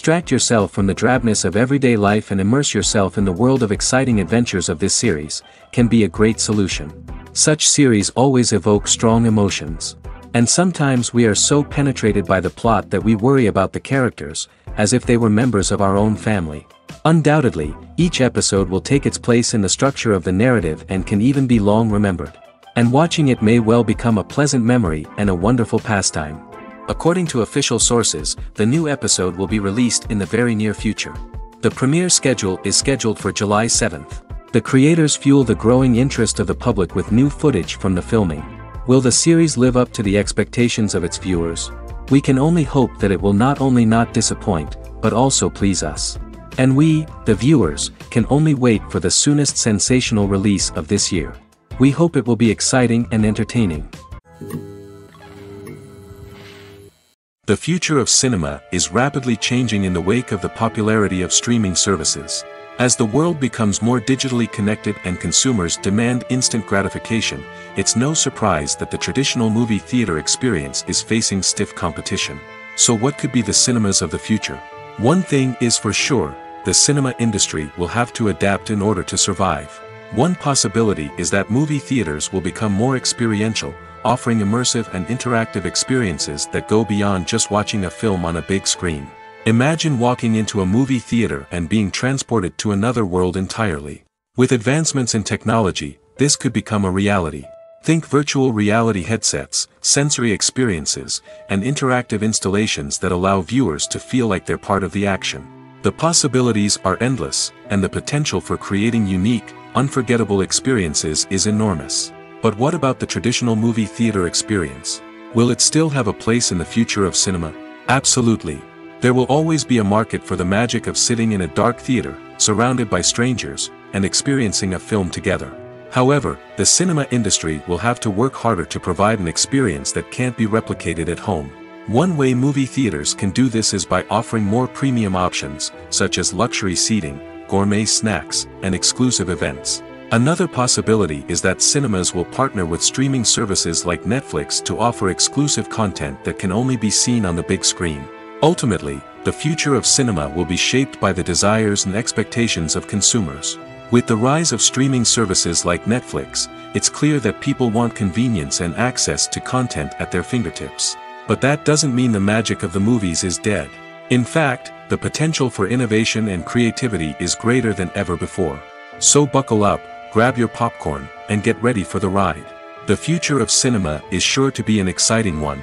Distract yourself from the drabness of everyday life and immerse yourself in the world of exciting adventures of this series, can be a great solution. Such series always evoke strong emotions. And sometimes we are so penetrated by the plot that we worry about the characters, as if they were members of our own family. Undoubtedly, each episode will take its place in the structure of the narrative and can even be long remembered. And watching it may well become a pleasant memory and a wonderful pastime. According to official sources, the new episode will be released in the very near future. The premiere schedule is scheduled for July 7th. The creators fuel the growing interest of the public with new footage from the filming. Will the series live up to the expectations of its viewers? We can only hope that it will not only not disappoint, but also please us. And we, the viewers, can only wait for the soonest sensational release of this year. We hope it will be exciting and entertaining. The future of cinema is rapidly changing in the wake of the popularity of streaming services. As the world becomes more digitally connected and consumers demand instant gratification, it's no surprise that the traditional movie theater experience is facing stiff competition. So what could be the cinemas of the future? One thing is for sure, the cinema industry will have to adapt in order to survive. One possibility is that movie theaters will become more experiential, offering immersive and interactive experiences that go beyond just watching a film on a big screen. Imagine walking into a movie theater and being transported to another world entirely. With advancements in technology, this could become a reality. Think virtual reality headsets, sensory experiences, and interactive installations that allow viewers to feel like they're part of the action. The possibilities are endless, and the potential for creating unique, unforgettable experiences is enormous. But what about the traditional movie theater experience? Will it still have a place in the future of cinema? Absolutely. There will always be a market for the magic of sitting in a dark theater, surrounded by strangers, and experiencing a film together. However, the cinema industry will have to work harder to provide an experience that can't be replicated at home. One way movie theaters can do this is by offering more premium options, such as luxury seating, gourmet snacks, and exclusive events. Another possibility is that cinemas will partner with streaming services like Netflix to offer exclusive content that can only be seen on the big screen. Ultimately, the future of cinema will be shaped by the desires and expectations of consumers. With the rise of streaming services like Netflix, it's clear that people want convenience and access to content at their fingertips. But that doesn't mean the magic of the movies is dead. In fact, the potential for innovation and creativity is greater than ever before. So buckle up, grab your popcorn, and get ready for the ride. The future of cinema is sure to be an exciting one.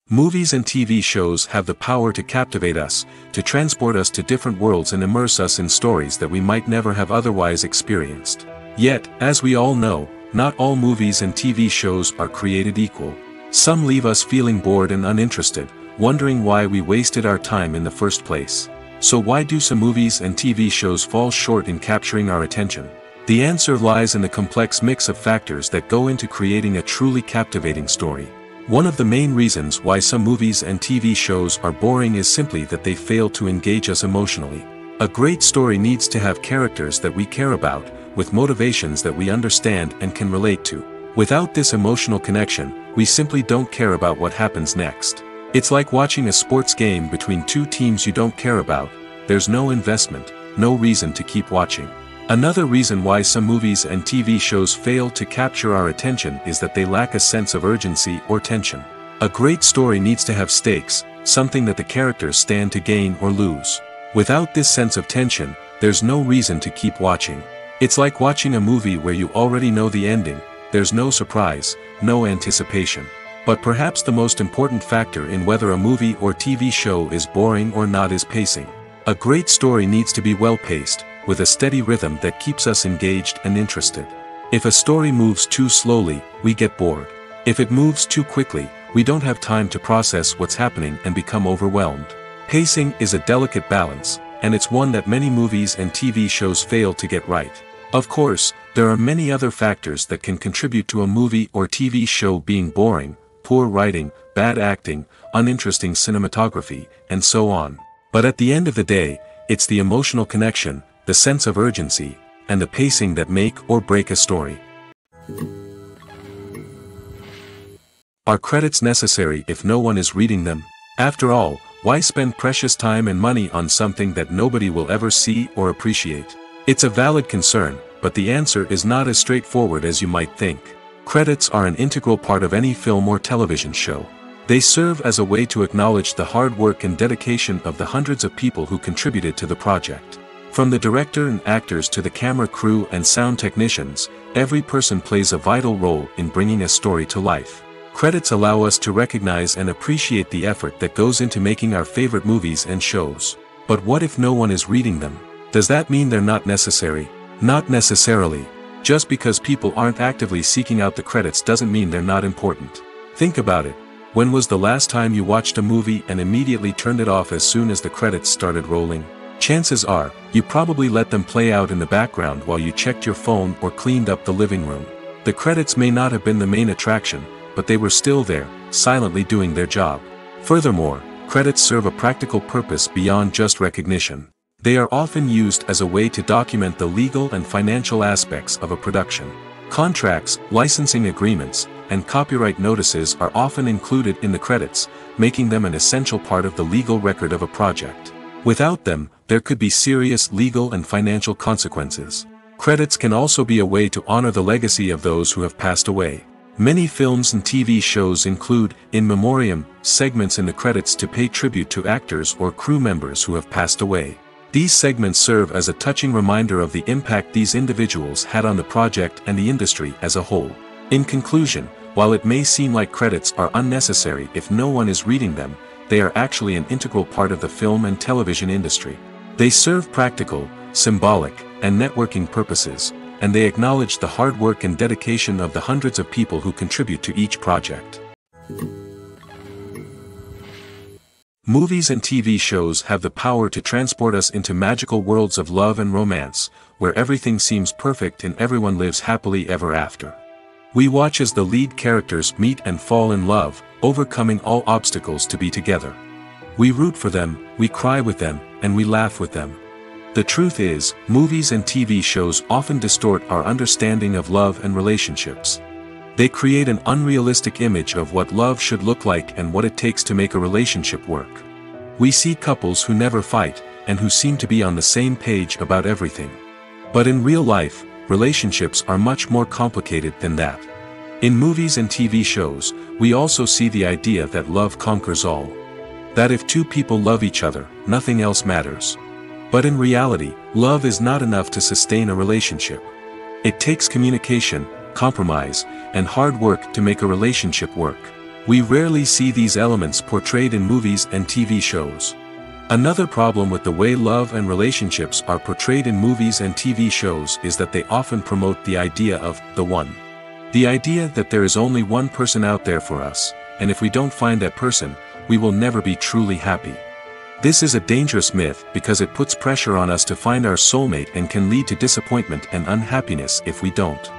Movies and TV shows have the power to captivate us, to transport us to different worlds and immerse us in stories that we might never have otherwise experienced. Yet, as we all know, not all movies and TV shows are created equal. Some leave us feeling bored and uninterested, wondering why we wasted our time in the first place. So why do some movies and TV shows fall short in capturing our attention? The answer lies in the complex mix of factors that go into creating a truly captivating story. One of the main reasons why some movies and TV shows are boring is simply that they fail to engage us emotionally. A great story needs to have characters that we care about, with motivations that we understand and can relate to. Without this emotional connection, we simply don't care about what happens next. It's like watching a sports game between two teams you don't care about. There's no investment, no reason to keep watching. Another reason why some movies and TV shows fail to capture our attention is that they lack a sense of urgency or tension. A great story needs to have stakes, something that the characters stand to gain or lose. Without this sense of tension, there's no reason to keep watching. It's like watching a movie where you already know the ending. There's no surprise, no anticipation. But perhaps the most important factor in whether a movie or TV show is boring or not is pacing. A great story needs to be well-paced, with a steady rhythm that keeps us engaged and interested. If a story moves too slowly, we get bored. If it moves too quickly, we don't have time to process what's happening and become overwhelmed. Pacing is a delicate balance, and it's one that many movies and TV shows fail to get right. Of course, there are many other factors that can contribute to a movie or TV show being boring: poor writing, bad acting, uninteresting cinematography, and so on. But at the end of the day, it's the emotional connection, the sense of urgency, and the pacing that make or break a story. Are credits necessary if no one is reading them? After all, why spend precious time and money on something that nobody will ever see or appreciate? It's a valid concern, but the answer is not as straightforward as you might think. Credits are an integral part of any film or television show. They serve as a way to acknowledge the hard work and dedication of the hundreds of people who contributed to the project. From the director and actors to the camera crew and sound technicians, every person plays a vital role in bringing a story to life. Credits allow us to recognize and appreciate the effort that goes into making our favorite movies and shows. But what if no one is reading them? Does that mean they're not necessary? Not necessarily. Just because people aren't actively seeking out the credits doesn't mean they're not important. Think about it. When was the last time you watched a movie and immediately turned it off as soon as the credits started rolling? Chances are, you probably let them play out in the background while you checked your phone or cleaned up the living room. The credits may not have been the main attraction, but they were still there, silently doing their job. Furthermore, credits serve a practical purpose beyond just recognition. They are often used as a way to document the legal and financial aspects of a production. Contracts, licensing agreements, and copyright notices are often included in the credits, making them an essential part of the legal record of a project. Without them, there could be serious legal and financial consequences. Credits can also be a way to honor the legacy of those who have passed away. Many films and TV shows include, in memoriam, segments in the credits to pay tribute to actors or crew members who have passed away. These segments serve as a touching reminder of the impact these individuals had on the project and the industry as a whole. In conclusion, while it may seem like credits are unnecessary if no one is reading them, they are actually an integral part of the film and television industry. They serve practical, symbolic, and networking purposes, and they acknowledge the hard work and dedication of the hundreds of people who contribute to each project. Movies and TV shows have the power to transport us into magical worlds of love and romance, where everything seems perfect and everyone lives happily ever after. We watch as the lead characters meet and fall in love, overcoming all obstacles to be together. We root for them, we cry with them, and we laugh with them. The truth is, movies and TV shows often distort our understanding of love and relationships. They create an unrealistic image of what love should look like and what it takes to make a relationship work. We see couples who never fight, and who seem to be on the same page about everything. But in real life, relationships are much more complicated than that. In movies and TV shows, we also see the idea that love conquers all. That if two people love each other, nothing else matters. But in reality, love is not enough to sustain a relationship. It takes communication, compromise, and hard work to make a relationship work. We rarely see these elements portrayed in movies and TV shows. Another problem with the way love and relationships are portrayed in movies and TV shows is that they often promote the idea of the one. The idea that there is only one person out there for us, and if we don't find that person, we will never be truly happy. This is a dangerous myth because it puts pressure on us to find our soulmate and can lead to disappointment and unhappiness if we don't.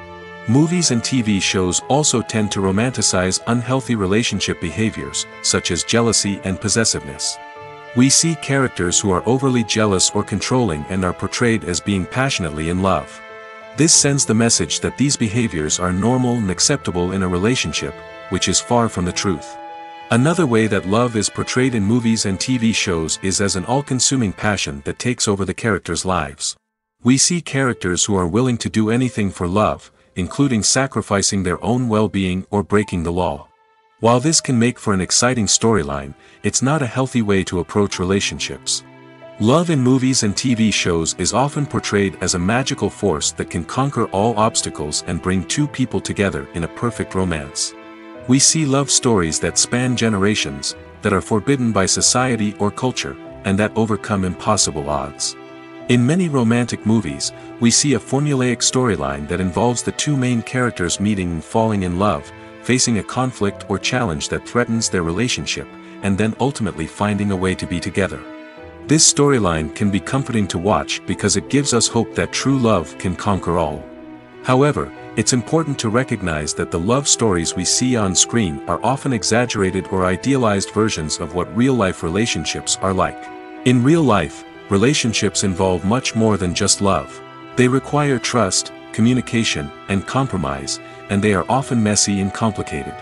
Movies and TV shows also tend to romanticize unhealthy relationship behaviors, such as jealousy and possessiveness. We see characters who are overly jealous or controlling and are portrayed as being passionately in love. This sends the message that these behaviors are normal and acceptable in a relationship, which is far from the truth. Another way that love is portrayed in movies and TV shows is as an all-consuming passion that takes over the characters' lives. We see characters who are willing to do anything for love, including sacrificing their own well-being or breaking the law. While this can make for an exciting storyline, it's not a healthy way to approach relationships. Love in movies and TV shows is often portrayed as a magical force that can conquer all obstacles and bring two people together in a perfect romance. We see love stories that span generations, that are forbidden by society or culture, and that overcome impossible odds. In many romantic movies, we see a formulaic storyline that involves the two main characters meeting and falling in love, facing a conflict or challenge that threatens their relationship, and then ultimately finding a way to be together. This storyline can be comforting to watch because it gives us hope that true love can conquer all. However, it's important to recognize that the love stories we see on screen are often exaggerated or idealized versions of what real-life relationships are like. In real life, relationships involve much more than just love. They require trust, communication, and compromise, and they are often messy and complicated.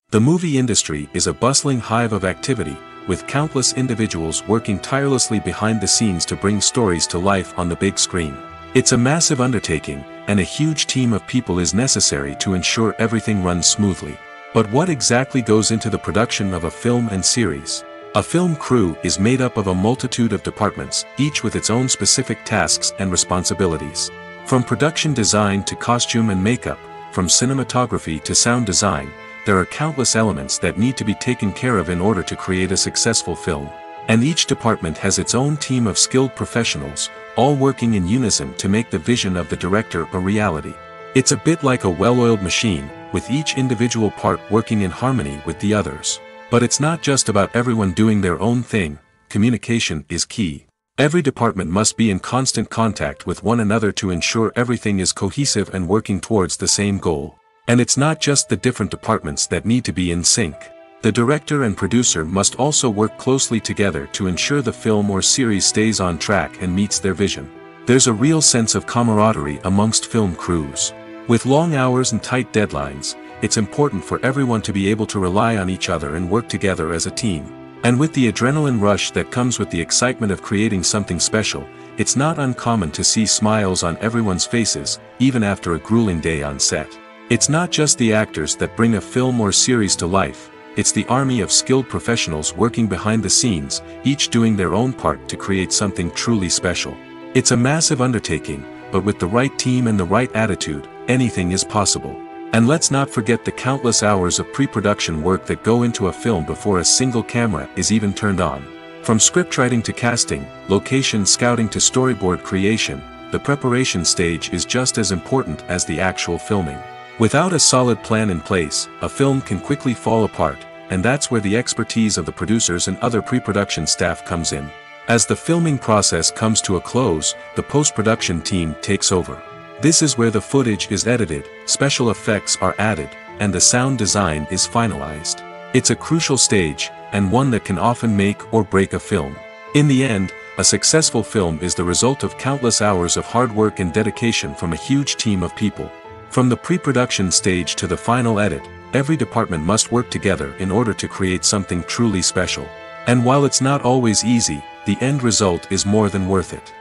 The movie industry is a bustling hive of activity, with countless individuals working tirelessly behind the scenes to bring stories to life on the big screen. It's a massive undertaking, and a huge team of people is necessary to ensure everything runs smoothly. But what exactly goes into the production of a film and series? A film crew is made up of a multitude of departments, each with its own specific tasks and responsibilities. From production design to costume and makeup, from cinematography to sound design, there are countless elements that need to be taken care of in order to create a successful film. And each department has its own team of skilled professionals, all working in unison to make the vision of the director a reality. It's a bit like a well-oiled machine, with each individual part working in harmony with the others. But it's not just about everyone doing their own thing. Communication is key. Every department must be in constant contact with one another to ensure everything is cohesive and working towards the same goal. And it's not just the different departments that need to be in sync. The director and producer must also work closely together to ensure the film or series stays on track and meets their vision. There's a real sense of camaraderie amongst film crews. With long hours and tight deadlines, it's important for everyone to be able to rely on each other and work together as a team. And with the adrenaline rush that comes with the excitement of creating something special, it's not uncommon to see smiles on everyone's faces, even after a grueling day on set. It's not just the actors that bring a film or series to life, it's the army of skilled professionals working behind the scenes, each doing their own part to create something truly special. It's a massive undertaking, but with the right team and the right attitude, anything is possible. And let's not forget the countless hours of pre-production work that go into a film before a single camera is even turned on. From scriptwriting to casting, location scouting to storyboard creation, the preparation stage is just as important as the actual filming. Without a solid plan in place, a film can quickly fall apart, and that's where the expertise of the producers and other pre-production staff comes in. As the filming process comes to a close, the post-production team takes over. This is where the footage is edited, special effects are added, and the sound design is finalized. It's a crucial stage, and one that can often make or break a film. In the end, a successful film is the result of countless hours of hard work and dedication from a huge team of people. From the pre-production stage to the final edit, every department must work together in order to create something truly special. And while it's not always easy, the end result is more than worth it.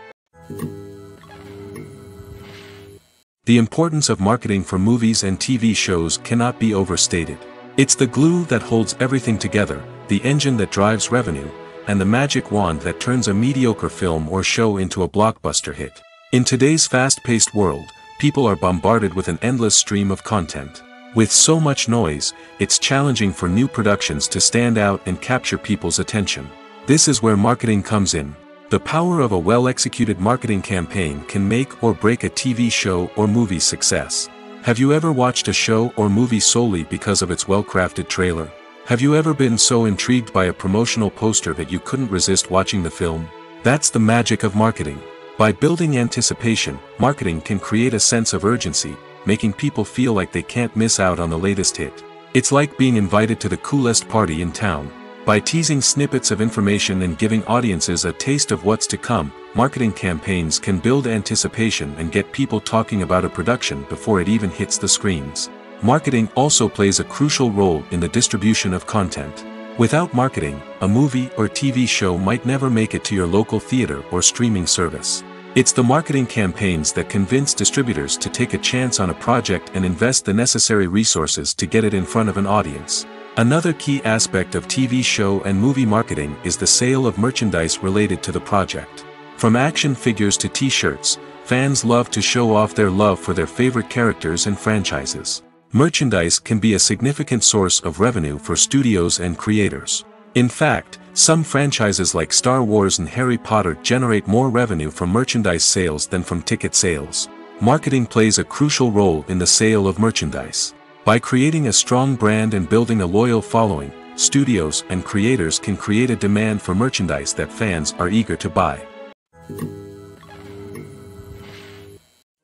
The importance of marketing for movies and TV shows cannot be overstated. It's the glue that holds everything together, the engine that drives revenue, and the magic wand that turns a mediocre film or show into a blockbuster hit. In today's fast-paced world, people are bombarded with an endless stream of content. With so much noise, it's challenging for new productions to stand out and capture people's attention. This is where marketing comes in. The power of a well-executed marketing campaign can make or break a TV show or movie's success. Have you ever watched a show or movie solely because of its well-crafted trailer? Have you ever been so intrigued by a promotional poster that you couldn't resist watching the film? That's the magic of marketing. By building anticipation, marketing can create a sense of urgency, making people feel like they can't miss out on the latest hit. It's like being invited to the coolest party in town. By teasing snippets of information and giving audiences a taste of what's to come, marketing campaigns can build anticipation and get people talking about a production before it even hits the screens. Marketing also plays a crucial role in the distribution of content. Without marketing, a movie or TV show might never make it to your local theater or streaming service. It's the marketing campaigns that convince distributors to take a chance on a project and invest the necessary resources to get it in front of an audience. Another key aspect of TV show and movie marketing is the sale of merchandise related to the project. From action figures to t-shirts, fans love to show off their love for their favorite characters and franchises. Merchandise can be a significant source of revenue for studios and creators. In fact, some franchises like Star Wars and Harry Potter generate more revenue from merchandise sales than from ticket sales. Marketing plays a crucial role in the sale of merchandise. By creating a strong brand and building a loyal following, studios and creators can create a demand for merchandise that fans are eager to buy.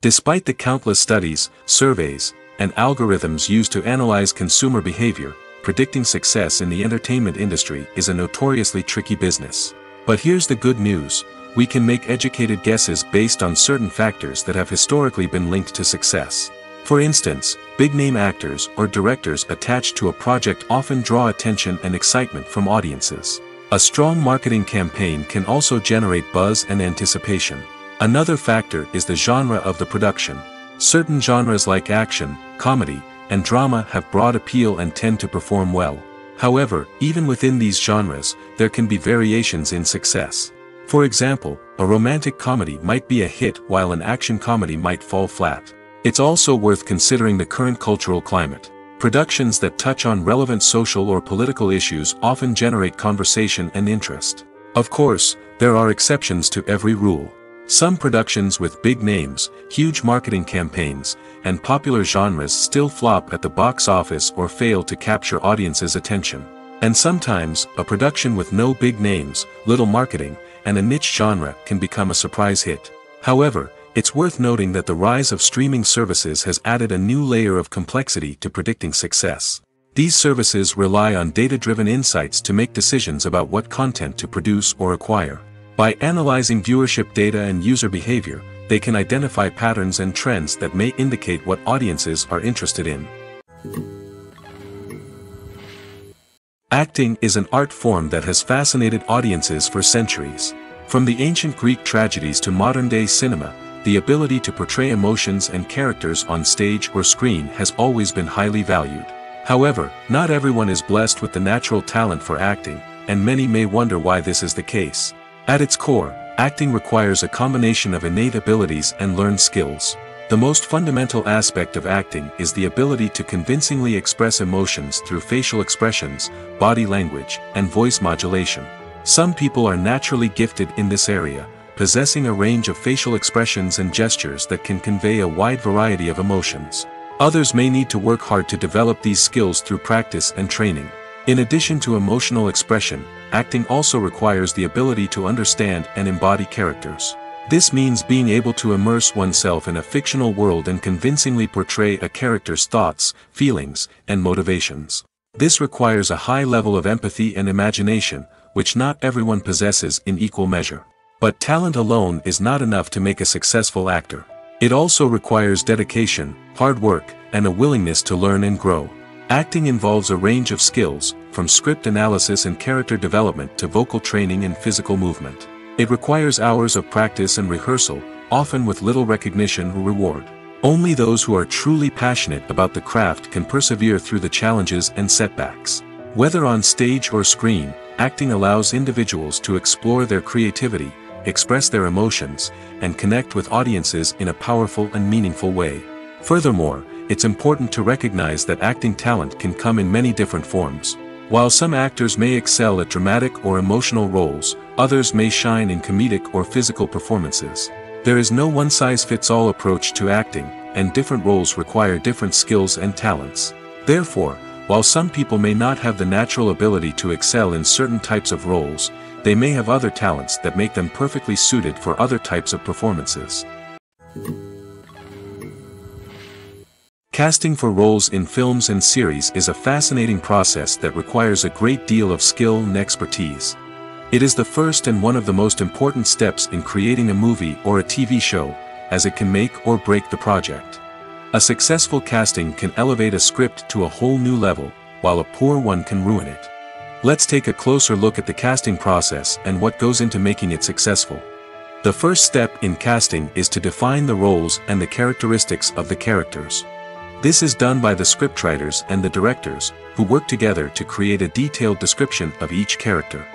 Despite the countless studies, surveys, and algorithms used to analyze consumer behavior, predicting success in the entertainment industry is a notoriously tricky business. But here's the good news: we can make educated guesses based on certain factors that have historically been linked to success. For instance, big-name actors or directors attached to a project often draw attention and excitement from audiences. A strong marketing campaign can also generate buzz and anticipation. Another factor is the genre of the production. Certain genres like action, comedy, and drama have broad appeal and tend to perform well. However, even within these genres, there can be variations in success. For example, a romantic comedy might be a hit while an action comedy might fall flat. It's also worth considering the current cultural climate. Productions that touch on relevant social or political issues often generate conversation and interest. Of course, there are exceptions to every rule. Some productions with big names, huge marketing campaigns, and popular genres still flop at the box office or fail to capture audiences' attention. And sometimes, a production with no big names, little marketing, and a niche genre can become a surprise hit. However, it's worth noting that the rise of streaming services has added a new layer of complexity to predicting success. These services rely on data-driven insights to make decisions about what content to produce or acquire. By analyzing viewership data and user behavior, they can identify patterns and trends that may indicate what audiences are interested in. Acting is an art form that has fascinated audiences for centuries. From the ancient Greek tragedies to modern-day cinema, the ability to portray emotions and characters on stage or screen has always been highly valued. However, not everyone is blessed with the natural talent for acting, and many may wonder why this is the case. At its core, acting requires a combination of innate abilities and learned skills. The most fundamental aspect of acting is the ability to convincingly express emotions through facial expressions, body language, and voice modulation. Some people are naturally gifted in this area, possessing a range of facial expressions and gestures that can convey a wide variety of emotions. Others may need to work hard to develop these skills through practice and training. In addition to emotional expression, acting also requires the ability to understand and embody characters. This means being able to immerse oneself in a fictional world and convincingly portray a character's thoughts, feelings, and motivations. This requires a high level of empathy and imagination, which not everyone possesses in equal measure. But talent alone is not enough to make a successful actor. It also requires dedication, hard work, and a willingness to learn and grow. Acting involves a range of skills, from script analysis and character development to vocal training and physical movement. It requires hours of practice and rehearsal, often with little recognition or reward. Only those who are truly passionate about the craft can persevere through the challenges and setbacks. Whether on stage or screen, acting allows individuals to explore their creativity, express their emotions, and connect with audiences in a powerful and meaningful way. Furthermore, it's important to recognize that acting talent can come in many different forms. While some actors may excel at dramatic or emotional roles, others may shine in comedic or physical performances. There is no one-size-fits-all approach to acting, and different roles require different skills and talents. Therefore, while some people may not have the natural ability to excel in certain types of roles, they may have other talents that make them perfectly suited for other types of performances. Casting for roles in films and series is a fascinating process that requires a great deal of skill and expertise. It is the first and one of the most important steps in creating a movie or a TV show, as it can make or break the project. A successful casting can elevate a script to a whole new level, while a poor one can ruin it. Let's take a closer look at the casting process and what goes into making it successful. The first step in casting is to define the roles and the characteristics of the characters. This is done by the scriptwriters and the directors, who work together to create a detailed description of each character.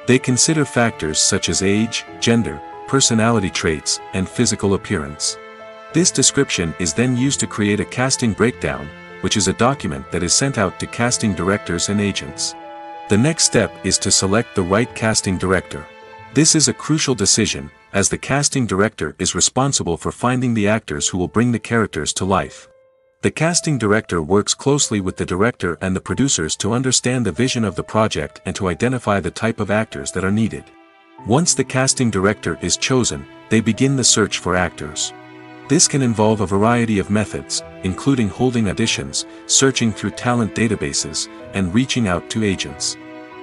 They consider factors such as age, gender, personality traits, and physical appearance. This description is then used to create a casting breakdown, which is a document that is sent out to casting directors and agents. The next step is to select the right casting director. This is a crucial decision, as the casting director is responsible for finding the actors who will bring the characters to life. The casting director works closely with the director and the producers to understand the vision of the project and to identify the type of actors that are needed. Once the casting director is chosen, they begin the search for actors. This can involve a variety of methods, including holding auditions, searching through talent databases, and reaching out to agents.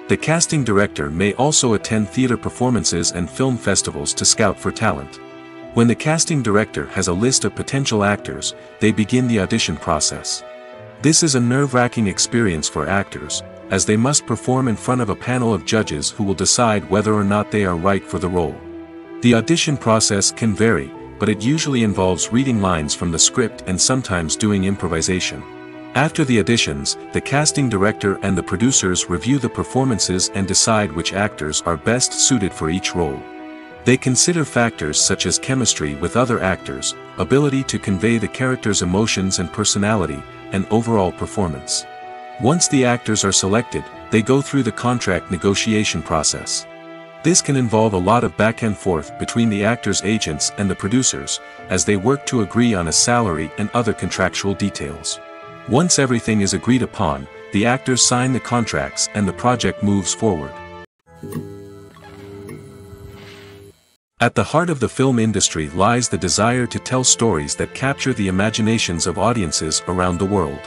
The casting director may also attend theater performances and film festivals to scout for talent. When the casting director has a list of potential actors, they begin the audition process. This is a nerve-wracking experience for actors, as they must perform in front of a panel of judges who will decide whether or not they are right for the role. The audition process can vary, but it usually involves reading lines from the script and sometimes doing improvisation. After the auditions, the casting director and the producers review the performances and decide which actors are best suited for each role. They consider factors such as chemistry with other actors, ability to convey the character's emotions and personality, and overall performance. Once the actors are selected, they go through the contract negotiation process. This can involve a lot of back and forth between the actors' agents and the producers, as they work to agree on a salary and other contractual details. Once everything is agreed upon, the actors sign the contracts and the project moves forward. At the heart of the film industry lies the desire to tell stories that capture the imaginations of audiences around the world.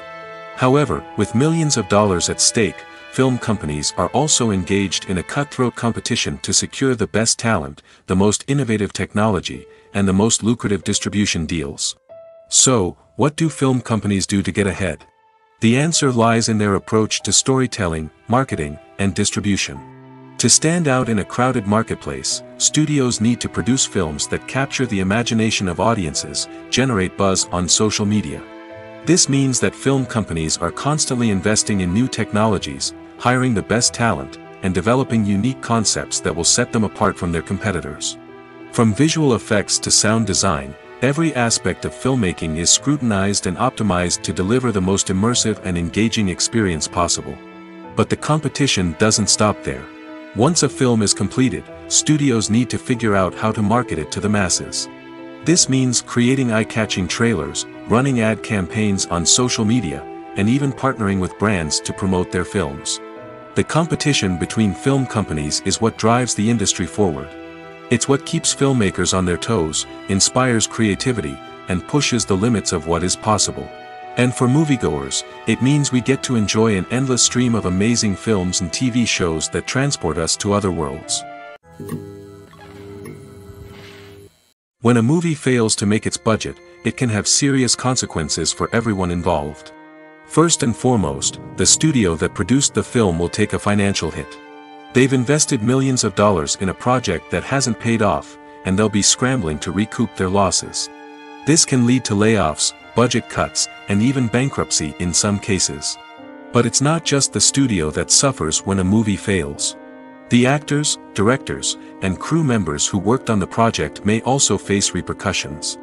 However, with millions of dollars at stake, film companies are also engaged in a cutthroat competition to secure the best talent, the most innovative technology, and the most lucrative distribution deals. So, what do film companies do to get ahead? The answer lies in their approach to storytelling, marketing, and distribution. To stand out in a crowded marketplace, studios need to produce films that capture the imagination of audiences, generate buzz on social media. This means that film companies are constantly investing in new technologies, hiring the best talent, and developing unique concepts that will set them apart from their competitors. From visual effects to sound design, every aspect of filmmaking is scrutinized and optimized to deliver the most immersive and engaging experience possible. But the competition doesn't stop there. Once a film is completed, studios need to figure out how to market it to the masses. This means creating eye-catching trailers, running ad campaigns on social media, and even partnering with brands to promote their films. The competition between film companies is what drives the industry forward. It's what keeps filmmakers on their toes, inspires creativity, and pushes the limits of what is possible. And for moviegoers, it means we get to enjoy an endless stream of amazing films and TV shows that transport us to other worlds. When a movie fails to make its budget, it can have serious consequences for everyone involved. First and foremost, the studio that produced the film will take a financial hit. They've invested millions of dollars in a project that hasn't paid off, and they'll be scrambling to recoup their losses. This can lead to layoffs, budget cuts, and even bankruptcy in some cases. But it's not just the studio that suffers when a movie fails. The actors, directors, and crew members who worked on the project may also face repercussions.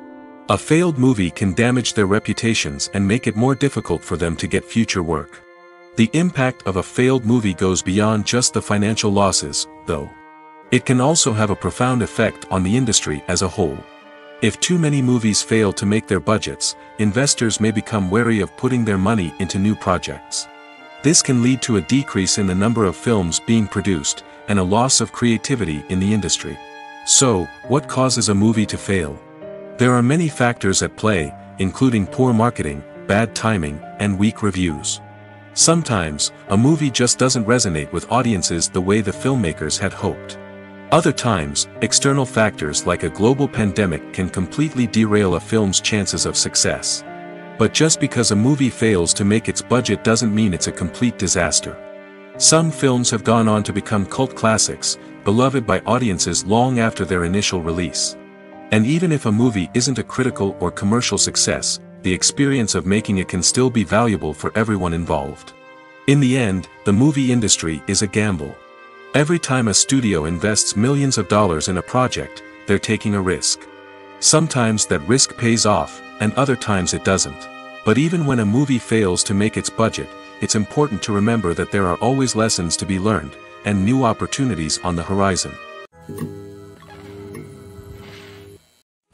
A failed movie can damage their reputations and make it more difficult for them to get future work. The impact of a failed movie goes beyond just the financial losses, though. It can also have a profound effect on the industry as a whole. If too many movies fail to make their budgets, investors may become wary of putting their money into new projects. This can lead to a decrease in the number of films being produced, and a loss of creativity in the industry. So, what causes a movie to fail? There are many factors at play, including poor marketing, bad timing, and weak reviews. Sometimes, a movie just doesn't resonate with audiences the way the filmmakers had hoped. Other times, external factors like a global pandemic can completely derail a film's chances of success. But just because a movie fails to make its budget doesn't mean it's a complete disaster. Some films have gone on to become cult classics, beloved by audiences long after their initial release. And even if a movie isn't a critical or commercial success, the experience of making it can still be valuable for everyone involved. In the end, the movie industry is a gamble. Every time a studio invests millions of dollars in a project, they're taking a risk. Sometimes that risk pays off, and other times it doesn't. But even when a movie fails to make its budget, it's important to remember that there are always lessons to be learned, and new opportunities on the horizon.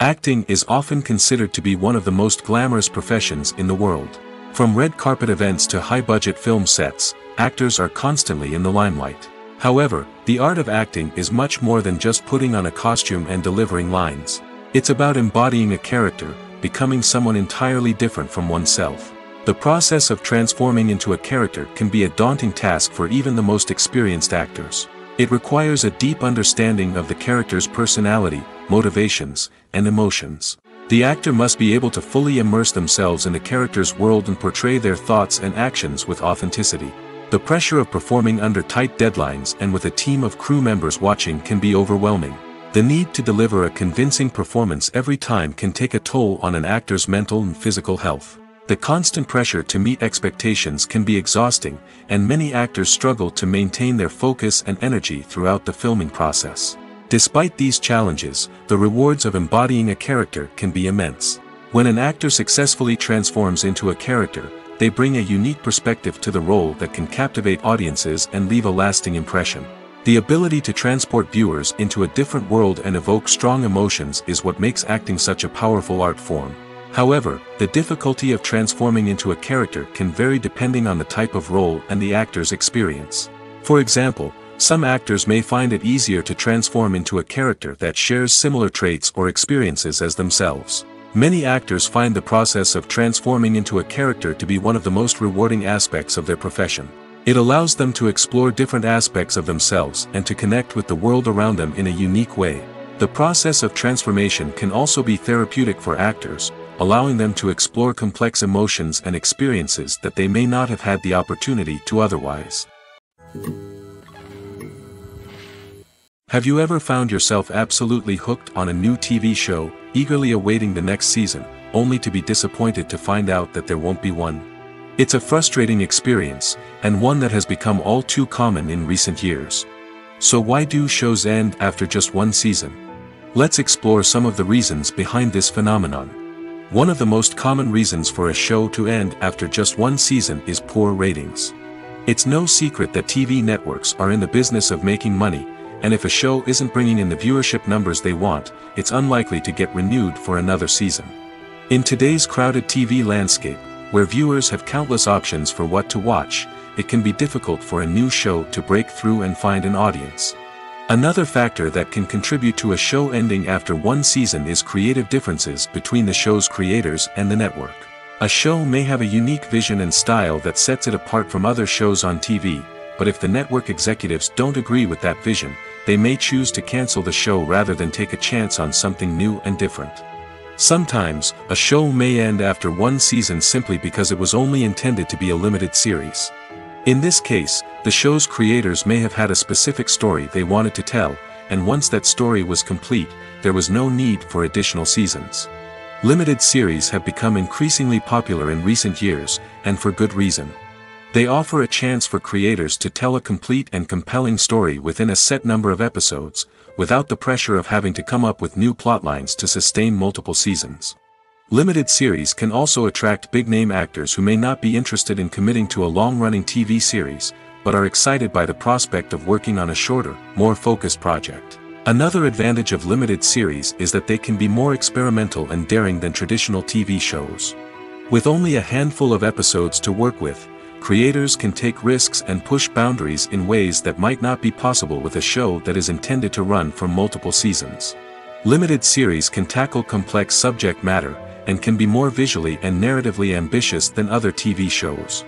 Acting is often considered to be one of the most glamorous professions in the world. From red carpet events to high-budget film sets, actors are constantly in the limelight. However, the art of acting is much more than just putting on a costume and delivering lines. It's about embodying a character, becoming someone entirely different from oneself. The process of transforming into a character can be a daunting task for even the most experienced actors. It requires a deep understanding of the character's personality, motivations, and emotions. The actor must be able to fully immerse themselves in the character's world and portray their thoughts and actions with authenticity. The pressure of performing under tight deadlines and with a team of crew members watching can be overwhelming. The need to deliver a convincing performance every time can take a toll on an actor's mental and physical health. The constant pressure to meet expectations can be exhausting, and many actors struggle to maintain their focus and energy throughout the filming process. Despite these challenges, the rewards of embodying a character can be immense. When an actor successfully transforms into a character, they bring a unique perspective to the role that can captivate audiences and leave a lasting impression. The ability to transport viewers into a different world and evoke strong emotions is what makes acting such a powerful art form. However, the difficulty of transforming into a character can vary depending on the type of role and the actor's experience. For example, some actors may find it easier to transform into a character that shares similar traits or experiences as themselves. Many actors find the process of transforming into a character to be one of the most rewarding aspects of their profession. It allows them to explore different aspects of themselves and to connect with the world around them in a unique way. The process of transformation can also be therapeutic for actors, allowing them to explore complex emotions and experiences that they may not have had the opportunity to otherwise. Have you ever found yourself absolutely hooked on a new TV show, eagerly awaiting the next season, only to be disappointed to find out that there won't be one? It's a frustrating experience, and one that has become all too common in recent years. So why do shows end after just one season? Let's explore some of the reasons behind this phenomenon. One of the most common reasons for a show to end after just one season is poor ratings. It's no secret that TV networks are in the business of making money, and if a show isn't bringing in the viewership numbers they want, it's unlikely to get renewed for another season. In today's crowded TV landscape, where viewers have countless options for what to watch, it can be difficult for a new show to break through and find an audience. Another factor that can contribute to a show ending after one season is creative differences between the show's creators and the network. A show may have a unique vision and style that sets it apart from other shows on TV, but if the network executives don't agree with that vision, they may choose to cancel the show rather than take a chance on something new and different. Sometimes, a show may end after one season simply because it was only intended to be a limited series. In this case, the show's creators may have had a specific story they wanted to tell, and once that story was complete, there was no need for additional seasons. Limited series have become increasingly popular in recent years, and for good reason. They offer a chance for creators to tell a complete and compelling story within a set number of episodes, without the pressure of having to come up with new plotlines to sustain multiple seasons. Limited series can also attract big-name actors who may not be interested in committing to a long-running TV series, but are excited by the prospect of working on a shorter, more focused project. Another advantage of limited series is that they can be more experimental and daring than traditional TV shows. With only a handful of episodes to work with, creators can take risks and push boundaries in ways that might not be possible with a show that is intended to run for multiple seasons. Limited series can tackle complex subject matter, and can be more visually and narratively ambitious than other TV shows.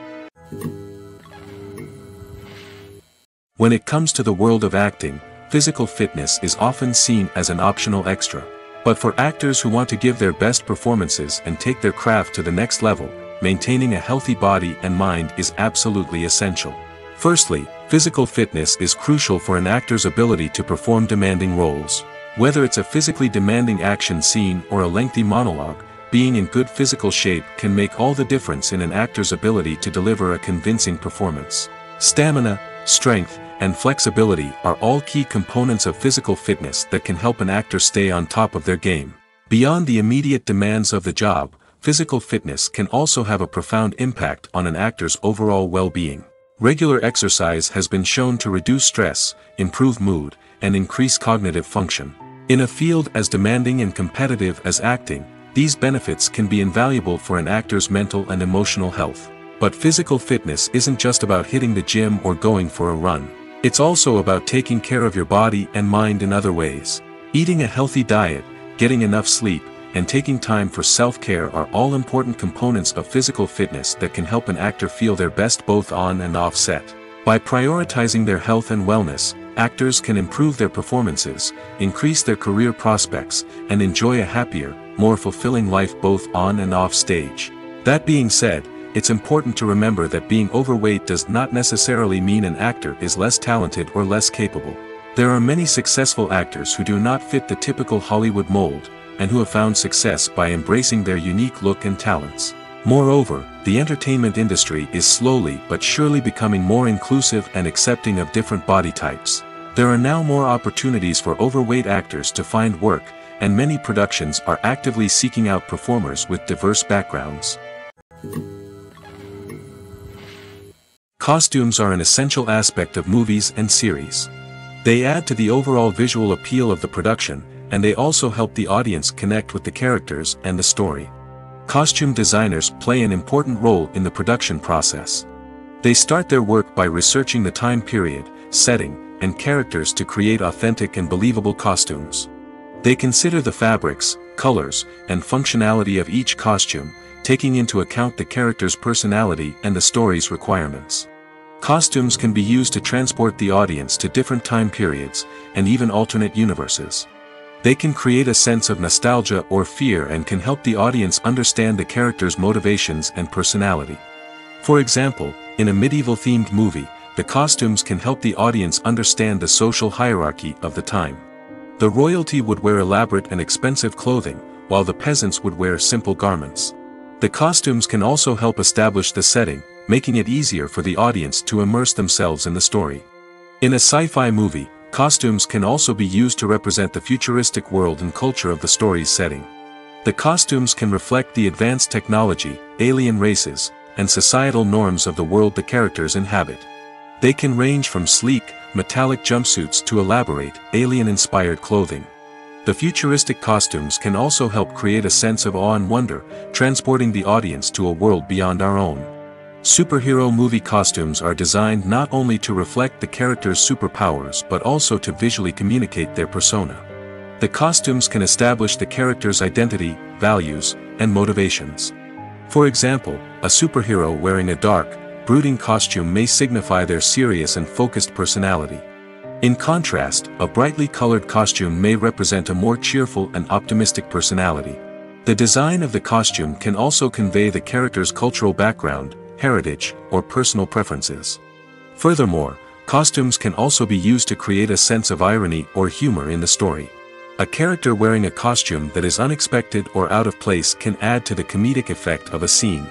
When it comes to the world of acting, physical fitness is often seen as an optional extra. But for actors who want to give their best performances and take their craft to the next level, maintaining a healthy body and mind is absolutely essential. Firstly, physical fitness is crucial for an actor's ability to perform demanding roles. Whether it's a physically demanding action scene or a lengthy monologue, being in good physical shape can make all the difference in an actor's ability to deliver a convincing performance. Stamina, strength, and flexibility are all key components of physical fitness that can help an actor stay on top of their game. Beyond the immediate demands of the job, physical fitness can also have a profound impact on an actor's overall well-being. Regular exercise has been shown to reduce stress, improve mood, and increase cognitive function. In a field as demanding and competitive as acting, these benefits can be invaluable for an actor's mental and emotional health. But physical fitness isn't just about hitting the gym or going for a run. It's also about taking care of your body and mind in other ways. Eating a healthy diet, getting enough sleep, and taking time for self-care are all important components of physical fitness that can help an actor feel their best both on and off set. By prioritizing their health and wellness, actors can improve their performances, increase their career prospects, and enjoy a happier, more fulfilling life both on and off stage. That being said, it's important to remember that being overweight does not necessarily mean an actor is less talented or less capable. There are many successful actors who do not fit the typical Hollywood mold, and who have found success by embracing their unique look and talents. Moreover, the entertainment industry is slowly but surely becoming more inclusive and accepting of different body types. There are now more opportunities for overweight actors to find work, and many productions are actively seeking out performers with diverse backgrounds. Costumes are an essential aspect of movies and series. They add to the overall visual appeal of the production, and they also help the audience connect with the characters and the story. Costume designers play an important role in the production process. They start their work by researching the time period, setting, and characters to create authentic and believable costumes. They consider the fabrics, colors, and functionality of each costume, taking into account the character's personality and the story's requirements. Costumes can be used to transport the audience to different time periods, and even alternate universes. They can create a sense of nostalgia or fear and can help the audience understand the character's motivations and personality. For example, in a medieval-themed movie, the costumes can help the audience understand the social hierarchy of the time. The royalty would wear elaborate and expensive clothing, while the peasants would wear simple garments. The costumes can also help establish the setting, making it easier for the audience to immerse themselves in the story. In a sci-fi movie, costumes can also be used to represent the futuristic world and culture of the story's setting. The costumes can reflect the advanced technology, alien races, and societal norms of the world the characters inhabit. They can range from sleek, metallic jumpsuits to elaborate, alien-inspired clothing. The futuristic costumes can also help create a sense of awe and wonder, transporting the audience to a world beyond our own. Superhero movie costumes are designed not only to reflect the character's superpowers but also to visually communicate their persona. The costumes can establish the character's identity, values, and motivations. For example, a superhero wearing a dark, brooding costume may signify their serious and focused personality. In contrast, a brightly colored costume may represent a more cheerful and optimistic personality. The design of the costume can also convey the character's cultural background, heritage, or personal preferences. Furthermore, costumes can also be used to create a sense of irony or humor in the story. A character wearing a costume that is unexpected or out of place can add to the comedic effect of a scene.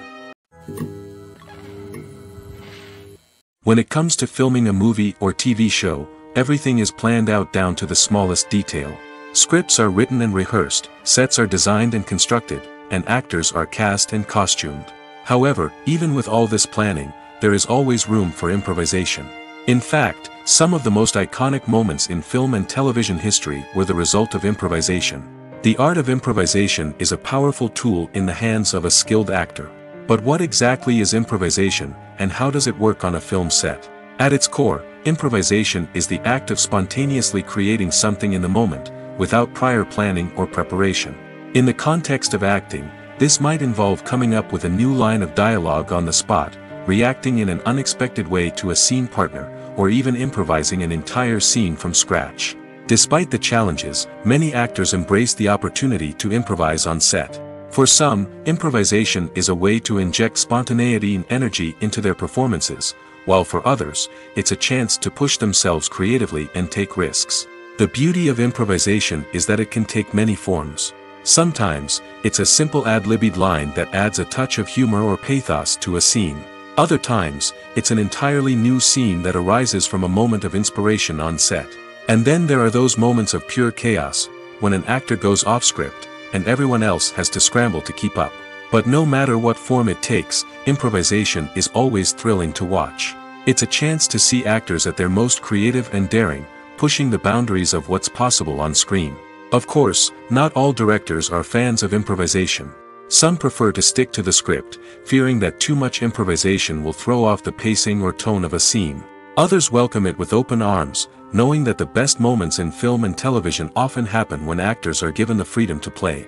When it comes to filming a movie or TV show, everything is planned out down to the smallest detail. Scripts are written and rehearsed, sets are designed and constructed, and actors are cast and costumed. However, even with all this planning, there is always room for improvisation. In fact, some of the most iconic moments in film and television history were the result of improvisation. The art of improvisation is a powerful tool in the hands of a skilled actor. But what exactly is improvisation, and how does it work on a film set? At its core, improvisation is the act of spontaneously creating something in the moment, without prior planning or preparation. In the context of acting, this might involve coming up with a new line of dialogue on the spot, reacting in an unexpected way to a scene partner, or even improvising an entire scene from scratch. Despite the challenges, many actors embrace the opportunity to improvise on set. For some, improvisation is a way to inject spontaneity and energy into their performances, while for others, it's a chance to push themselves creatively and take risks. The beauty of improvisation is that it can take many forms. Sometimes, it's a simple ad-libbed line that adds a touch of humor or pathos to a scene. Other times, it's an entirely new scene that arises from a moment of inspiration on set. And then there are those moments of pure chaos, when an actor goes off script, and everyone else has to scramble to keep up. But no matter what form it takes, improvisation is always thrilling to watch. It's a chance to see actors at their most creative and daring, pushing the boundaries of what's possible on screen. Of course, not all directors are fans of improvisation. Some prefer to stick to the script, fearing that too much improvisation will throw off the pacing or tone of a scene. Others welcome it with open arms, knowing that the best moments in film and television often happen when actors are given the freedom to play.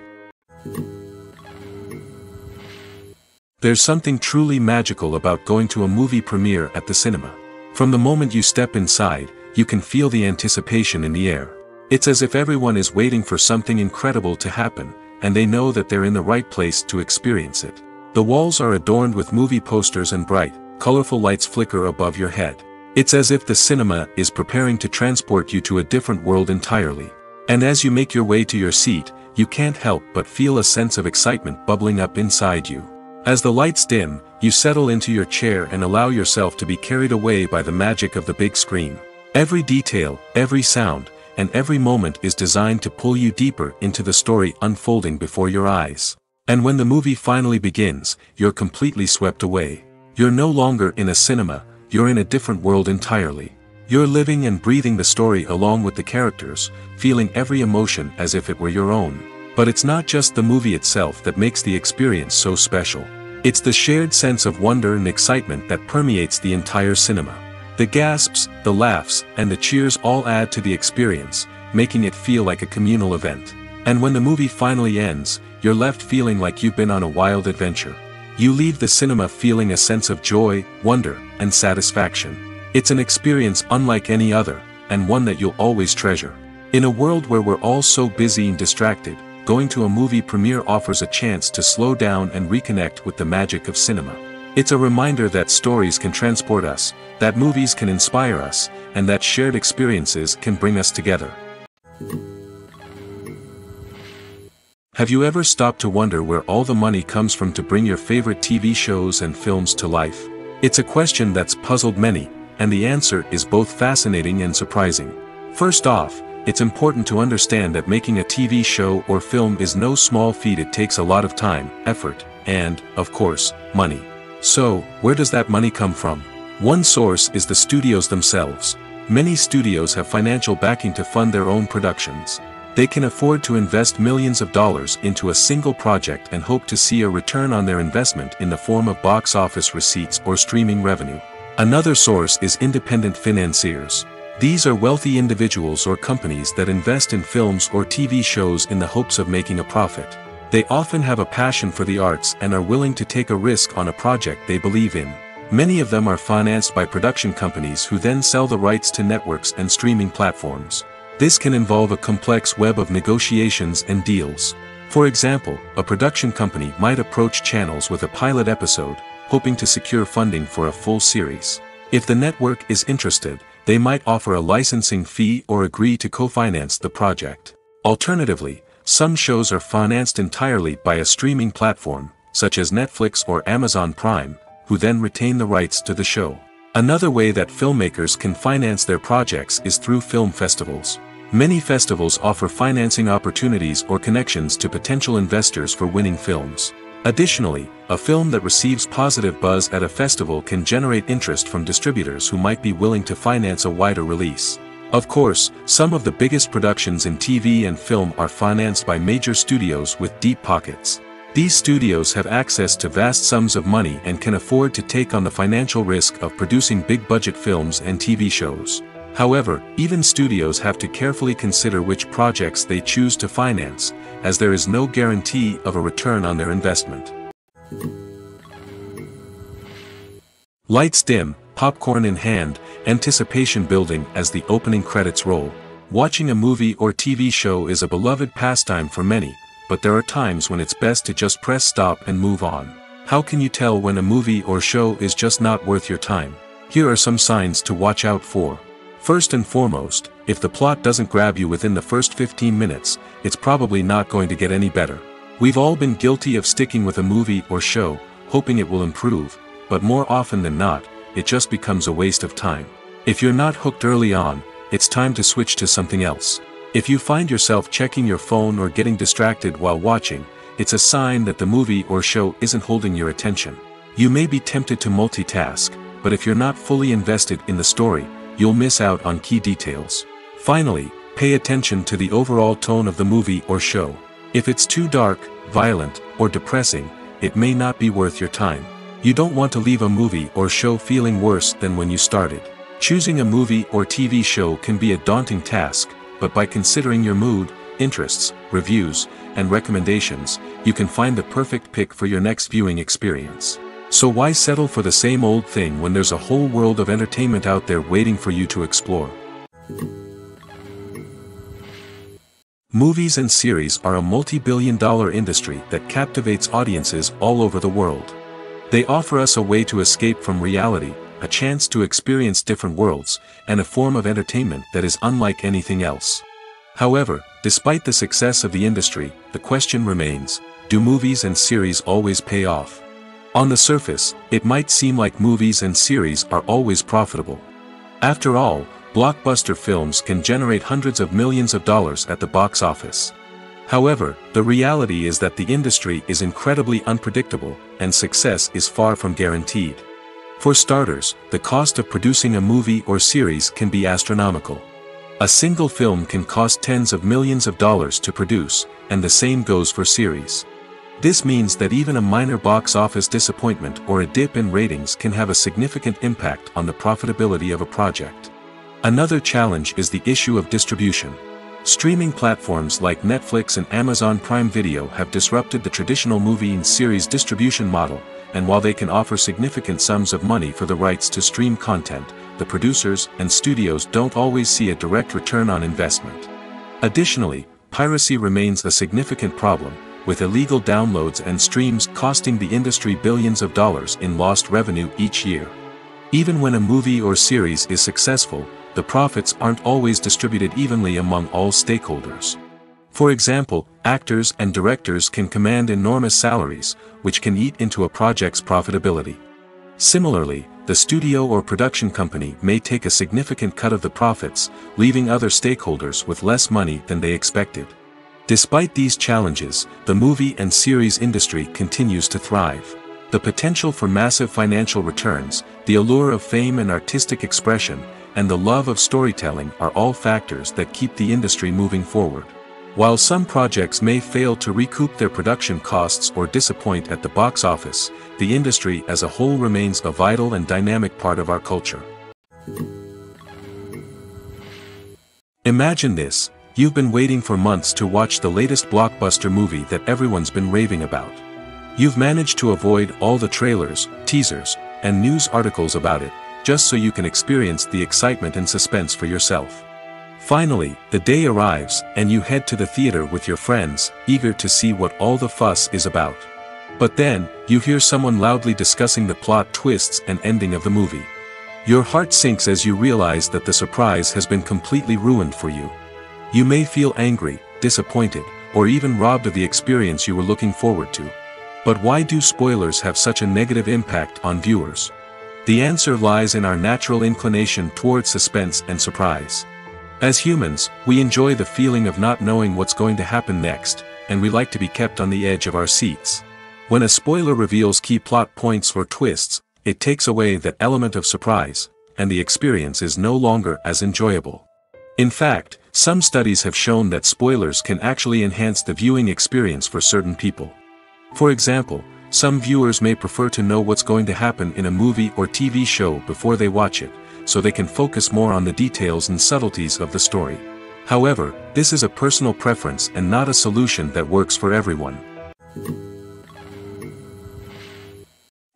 There's something truly magical about going to a movie premiere at the cinema. From the moment you step inside, you can feel the anticipation in the air. It's as if everyone is waiting for something incredible to happen, and they know that they're in the right place to experience it. The walls are adorned with movie posters and bright, colorful lights flicker above your head. It's as if the cinema is preparing to transport you to a different world entirely. And as you make your way to your seat, you can't help but feel a sense of excitement bubbling up inside you. As the lights dim, you settle into your chair and allow yourself to be carried away by the magic of the big screen. Every detail, every sound, and every moment is designed to pull you deeper into the story unfolding before your eyes. And when the movie finally begins, you're completely swept away. You're no longer in a cinema, you're in a different world entirely. You're living and breathing the story along with the characters, feeling every emotion as if it were your own. But it's not just the movie itself that makes the experience so special. It's the shared sense of wonder and excitement that permeates the entire cinema. The gasps, the laughs, and the cheers all add to the experience, making it feel like a communal event. And when the movie finally ends, you're left feeling like you've been on a wild adventure. You leave the cinema feeling a sense of joy, wonder, and satisfaction. It's an experience unlike any other, and one that you'll always treasure. In a world where we're all so busy and distracted, going to a movie premiere offers a chance to slow down and reconnect with the magic of cinema. It's a reminder that stories can transport us, that movies can inspire us, and that shared experiences can bring us together. Have you ever stopped to wonder where all the money comes from to bring your favorite TV shows and films to life? It's a question that's puzzled many, and the answer is both fascinating and surprising. First off, it's important to understand that making a TV show or film is no small feat. It takes a lot of time, effort, and, of course, money. So, where does that money come from? One source is the studios themselves. Many studios have financial backing to fund their own productions. They can afford to invest millions of dollars into a single project and hope to see a return on their investment in the form of box office receipts or streaming revenue. Another source is independent financiers. These are wealthy individuals or companies that invest in films or TV shows in the hopes of making a profit. They often have a passion for the arts and are willing to take a risk on a project they believe in. Many of them are financed by production companies who then sell the rights to networks and streaming platforms. This can involve a complex web of negotiations and deals. For example, a production company might approach channels with a pilot episode, hoping to secure funding for a full series. If the network is interested, they might offer a licensing fee or agree to co-finance the project. Alternatively, some shows are financed entirely by a streaming platform, such as Netflix or Amazon Prime, who then retain the rights to the show. Another way that filmmakers can finance their projects is through film festivals. Many festivals offer financing opportunities or connections to potential investors for winning films. Additionally, a film that receives positive buzz at a festival can generate interest from distributors who might be willing to finance a wider release. Of course, some of the biggest productions in TV and film are financed by major studios with deep pockets. These studios have access to vast sums of money and can afford to take on the financial risk of producing big-budget films and TV shows. However, even studios have to carefully consider which projects they choose to finance, as there is no guarantee of a return on their investment. Lights dim, popcorn in hand, anticipation building as the opening credits roll. Watching a movie or TV show is a beloved pastime for many, but there are times when it's best to just press stop and move on. How can you tell when a movie or show is just not worth your time? Here are some signs to watch out for. First and foremost, if the plot doesn't grab you within the first 15 minutes, it's probably not going to get any better. We've all been guilty of sticking with a movie or show, hoping it will improve, but more often than not, it just becomes a waste of time. If you're not hooked early on, it's time to switch to something else. If you find yourself checking your phone or getting distracted while watching, it's a sign that the movie or show isn't holding your attention. You may be tempted to multitask, but if you're not fully invested in the story, you'll miss out on key details. Finally, pay attention to the overall tone of the movie or show. If it's too dark, violent, or depressing, it may not be worth your time. You don't want to leave a movie or show feeling worse than when you started. Choosing a movie or TV show can be a daunting task, but by considering your mood, interests, reviews, and recommendations, you can find the perfect pick for your next viewing experience. So why settle for the same old thing when there's a whole world of entertainment out there waiting for you to explore? Movies and series are a multi-billion-dollar industry that captivates audiences all over the world. They offer us a way to escape from reality, a chance to experience different worlds, and a form of entertainment that is unlike anything else. However, despite the success of the industry, the question remains, do movies and series always pay off? On the surface, it might seem like movies and series are always profitable. After all, blockbuster films can generate hundreds of millions of dollars at the box office. However, the reality is that the industry is incredibly unpredictable, and success is far from guaranteed. For starters, the cost of producing a movie or series can be astronomical. A single film can cost tens of millions of dollars to produce, and the same goes for series. This means that even a minor box office disappointment or a dip in ratings can have a significant impact on the profitability of a project. Another challenge is the issue of distribution. Streaming platforms like Netflix and Amazon Prime Video have disrupted the traditional movie and series distribution model, and while they can offer significant sums of money for the rights to stream content, the producers and studios don't always see a direct return on investment. Additionally, piracy remains a significant problem, with illegal downloads and streams costing the industry billions of dollars in lost revenue each year. Even when a movie or series is successful, the profits aren't always distributed evenly among all stakeholders. For example, actors and directors can command enormous salaries, which can eat into a project's profitability. Similarly, the studio or production company may take a significant cut of the profits, leaving other stakeholders with less money than they expected. Despite these challenges, the movie and series industry continues to thrive. The potential for massive financial returns, the allure of fame and artistic expression, and the love of storytelling are all factors that keep the industry moving forward. While some projects may fail to recoup their production costs or disappoint at the box office, the industry as a whole remains a vital and dynamic part of our culture. Imagine this: you've been waiting for months to watch the latest blockbuster movie that everyone's been raving about. You've managed to avoid all the trailers, teasers, and news articles about it, just so you can experience the excitement and suspense for yourself. Finally, the day arrives, and you head to the theater with your friends, eager to see what all the fuss is about. But then, you hear someone loudly discussing the plot twists and ending of the movie. Your heart sinks as you realize that the surprise has been completely ruined for you. You may feel angry, disappointed, or even robbed of the experience you were looking forward to. But why do spoilers have such a negative impact on viewers? The answer lies in our natural inclination towards suspense and surprise. As humans, we enjoy the feeling of not knowing what's going to happen next, and we like to be kept on the edge of our seats. When a spoiler reveals key plot points or twists, it takes away that element of surprise, and the experience is no longer as enjoyable. In fact, some studies have shown that spoilers can actually enhance the viewing experience for certain people. For example, some viewers may prefer to know what's going to happen in a movie or TV show before they watch it, so they can focus more on the details and subtleties of the story. However, this is a personal preference and not a solution that works for everyone.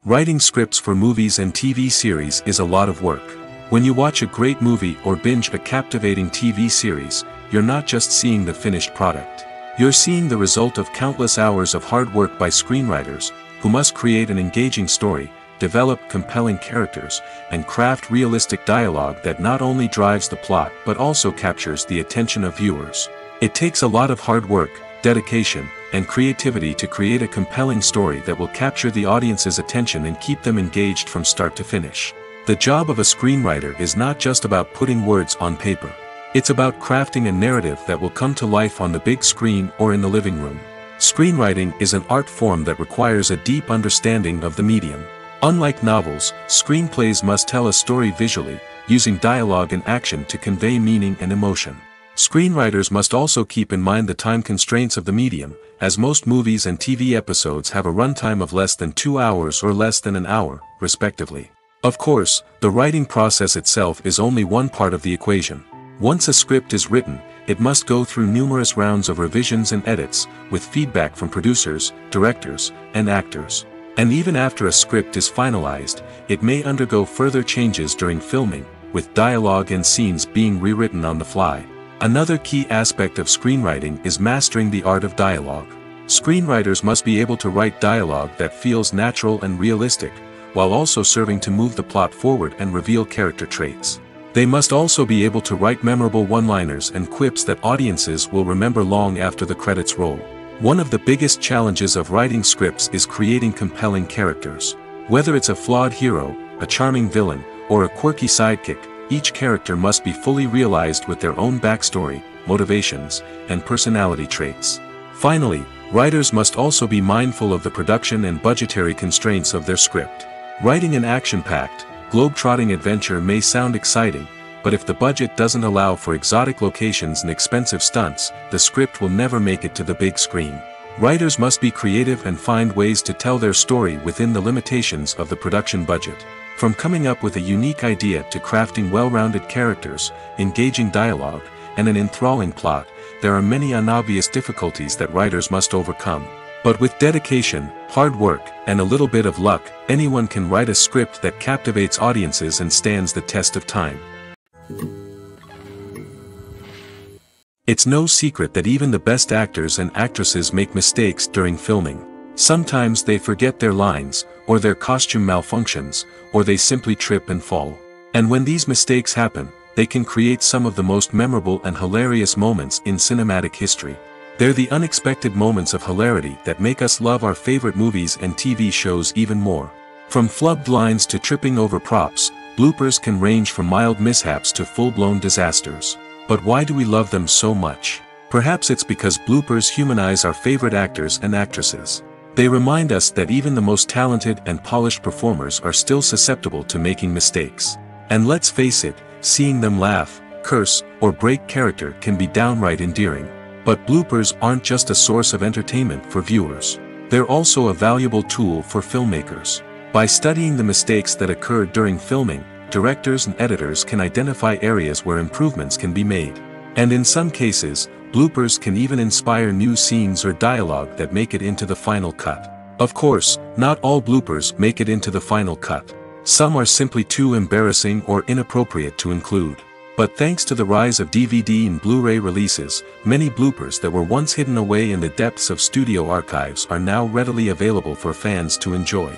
Writing scripts for movies and TV series is a lot of work. When you watch a great movie or binge a captivating TV series, you're not just seeing the finished product. You're seeing the result of countless hours of hard work by screenwriters, who must create an engaging story, develop compelling characters, and craft realistic dialogue that not only drives the plot but also captures the attention of viewers. It takes a lot of hard work, dedication, and creativity to create a compelling story that will capture the audience's attention and keep them engaged from start to finish. The job of a screenwriter is not just about putting words on paper. It's about crafting a narrative that will come to life on the big screen or in the living room. Screenwriting is an art form that requires a deep understanding of the medium. Unlike novels, screenplays must tell a story visually, using dialogue and action to convey meaning and emotion. Screenwriters must also keep in mind the time constraints of the medium, as most movies and TV episodes have a runtime of less than 2 hours or less than an hour, respectively. Of course, the writing process itself is only one part of the equation. Once a script is written, it must go through numerous rounds of revisions and edits, with feedback from producers, directors, and actors. And even after a script is finalized, it may undergo further changes during filming, with dialogue and scenes being rewritten on the fly. Another key aspect of screenwriting is mastering the art of dialogue. Screenwriters must be able to write dialogue that feels natural and realistic, while also serving to move the plot forward and reveal character traits. They must also be able to write memorable one-liners and quips that audiences will remember long after the credits roll. One of the biggest challenges of writing scripts is creating compelling characters. Whether it's a flawed hero, a charming villain, or a quirky sidekick, each character must be fully realized with their own backstory, motivations, and personality traits. Finally, writers must also be mindful of the production and budgetary constraints of their script. Writing an action-packed, globe-trotting adventure may sound exciting, but if the budget doesn't allow for exotic locations and expensive stunts, the script will never make it to the big screen. Writers must be creative and find ways to tell their story within the limitations of the production budget. From coming up with a unique idea to crafting well-rounded characters, engaging dialogue, and an enthralling plot, there are many unobvious difficulties that writers must overcome. But with dedication, hard work, and a little bit of luck, anyone can write a script that captivates audiences and stands the test of time. It's no secret that even the best actors and actresses make mistakes during filming. Sometimes they forget their lines, or their costume malfunctions, or they simply trip and fall. And when these mistakes happen, they can create some of the most memorable and hilarious moments in cinematic history. They're the unexpected moments of hilarity that make us love our favorite movies and TV shows even more. From flubbed lines to tripping over props, bloopers can range from mild mishaps to full-blown disasters. But why do we love them so much? Perhaps it's because bloopers humanize our favorite actors and actresses. They remind us that even the most talented and polished performers are still susceptible to making mistakes. And let's face it, seeing them laugh, curse, or break character can be downright endearing. But bloopers aren't just a source of entertainment for viewers. They're also a valuable tool for filmmakers. By studying the mistakes that occurred during filming, directors and editors can identify areas where improvements can be made. And in some cases, bloopers can even inspire new scenes or dialogue that make it into the final cut. Of course, not all bloopers make it into the final cut. Some are simply too embarrassing or inappropriate to include. But thanks to the rise of DVD and Blu-ray releases, many bloopers that were once hidden away in the depths of studio archives are now readily available for fans to enjoy.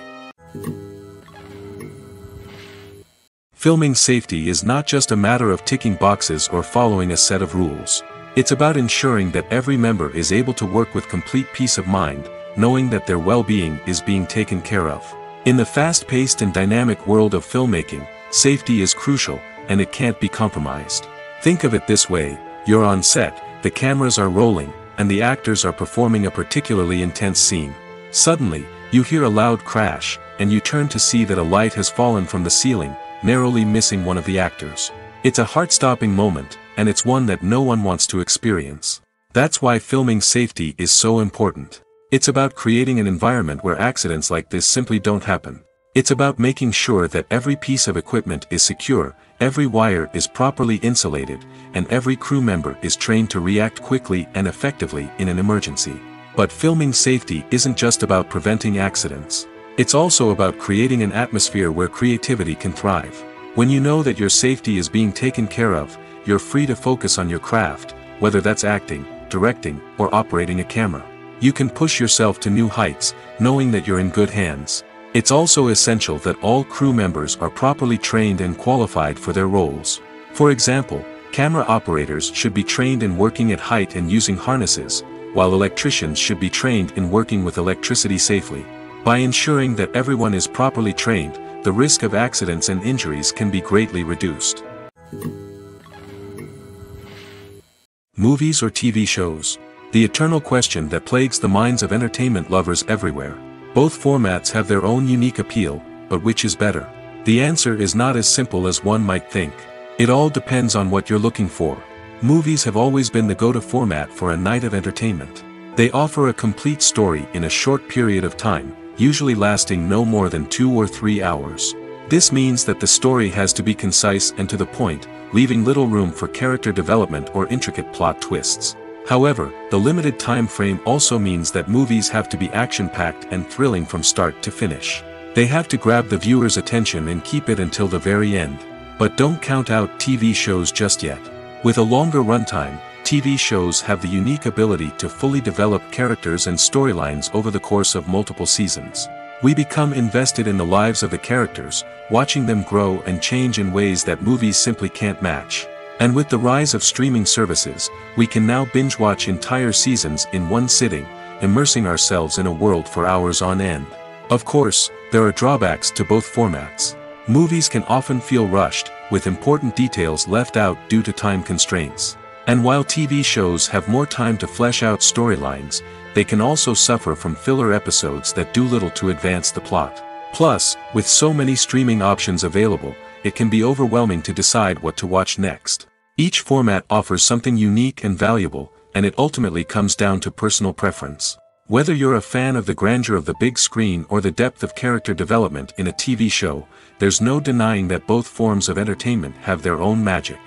Filming safety is not just a matter of ticking boxes or following a set of rules. It's about ensuring that every member is able to work with complete peace of mind, knowing that their well-being is being taken care of. In the fast-paced and dynamic world of filmmaking, safety is crucial, and it can't be compromised. Think of it this way: you're on set, the cameras are rolling, and the actors are performing a particularly intense scene. Suddenly, you hear a loud crash, and you turn to see that a light has fallen from the ceiling, narrowly missing one of the actors. It's a heart-stopping moment, and it's one that no one wants to experience. That's why filming safety is so important. It's about creating an environment where accidents like this simply don't happen. It's about making sure that every piece of equipment is secure, every wire is properly insulated, and every crew member is trained to react quickly and effectively in an emergency. But filming safety isn't just about preventing accidents. It's also about creating an atmosphere where creativity can thrive. When you know that your safety is being taken care of, you're free to focus on your craft, whether that's acting, directing, or operating a camera. You can push yourself to new heights, knowing that you're in good hands. It's also essential that all crew members are properly trained and qualified for their roles. For example, camera operators should be trained in working at height and using harnesses, while electricians should be trained in working with electricity safely. By ensuring that everyone is properly trained, the risk of accidents and injuries can be greatly reduced. Movies or TV shows? The eternal question that plagues the minds of entertainment lovers everywhere. Both formats have their own unique appeal, but which is better? The answer is not as simple as one might think. It all depends on what you're looking for. Movies have always been the go-to format for a night of entertainment. They offer a complete story in a short period of time, usually lasting no more than 2 or 3 hours. This means that the story has to be concise and to the point, leaving little room for character development or intricate plot twists. However, the limited time frame also means that movies have to be action-packed and thrilling from start to finish. They have to grab the viewer's attention and keep it until the very end. But don't count out TV shows just yet. With a longer runtime, TV shows have the unique ability to fully develop characters and storylines over the course of multiple seasons. We become invested in the lives of the characters, watching them grow and change in ways that movies simply can't match. And with the rise of streaming services, we can now binge-watch entire seasons in one sitting, immersing ourselves in a world for hours on end. Of course, there are drawbacks to both formats. Movies can often feel rushed, with important details left out due to time constraints. And while TV shows have more time to flesh out storylines, they can also suffer from filler episodes that do little to advance the plot. Plus, with so many streaming options available, it can be overwhelming to decide what to watch next. Each format offers something unique and valuable, and it ultimately comes down to personal preference. Whether you're a fan of the grandeur of the big screen or the depth of character development in a TV show, there's no denying that both forms of entertainment have their own magic.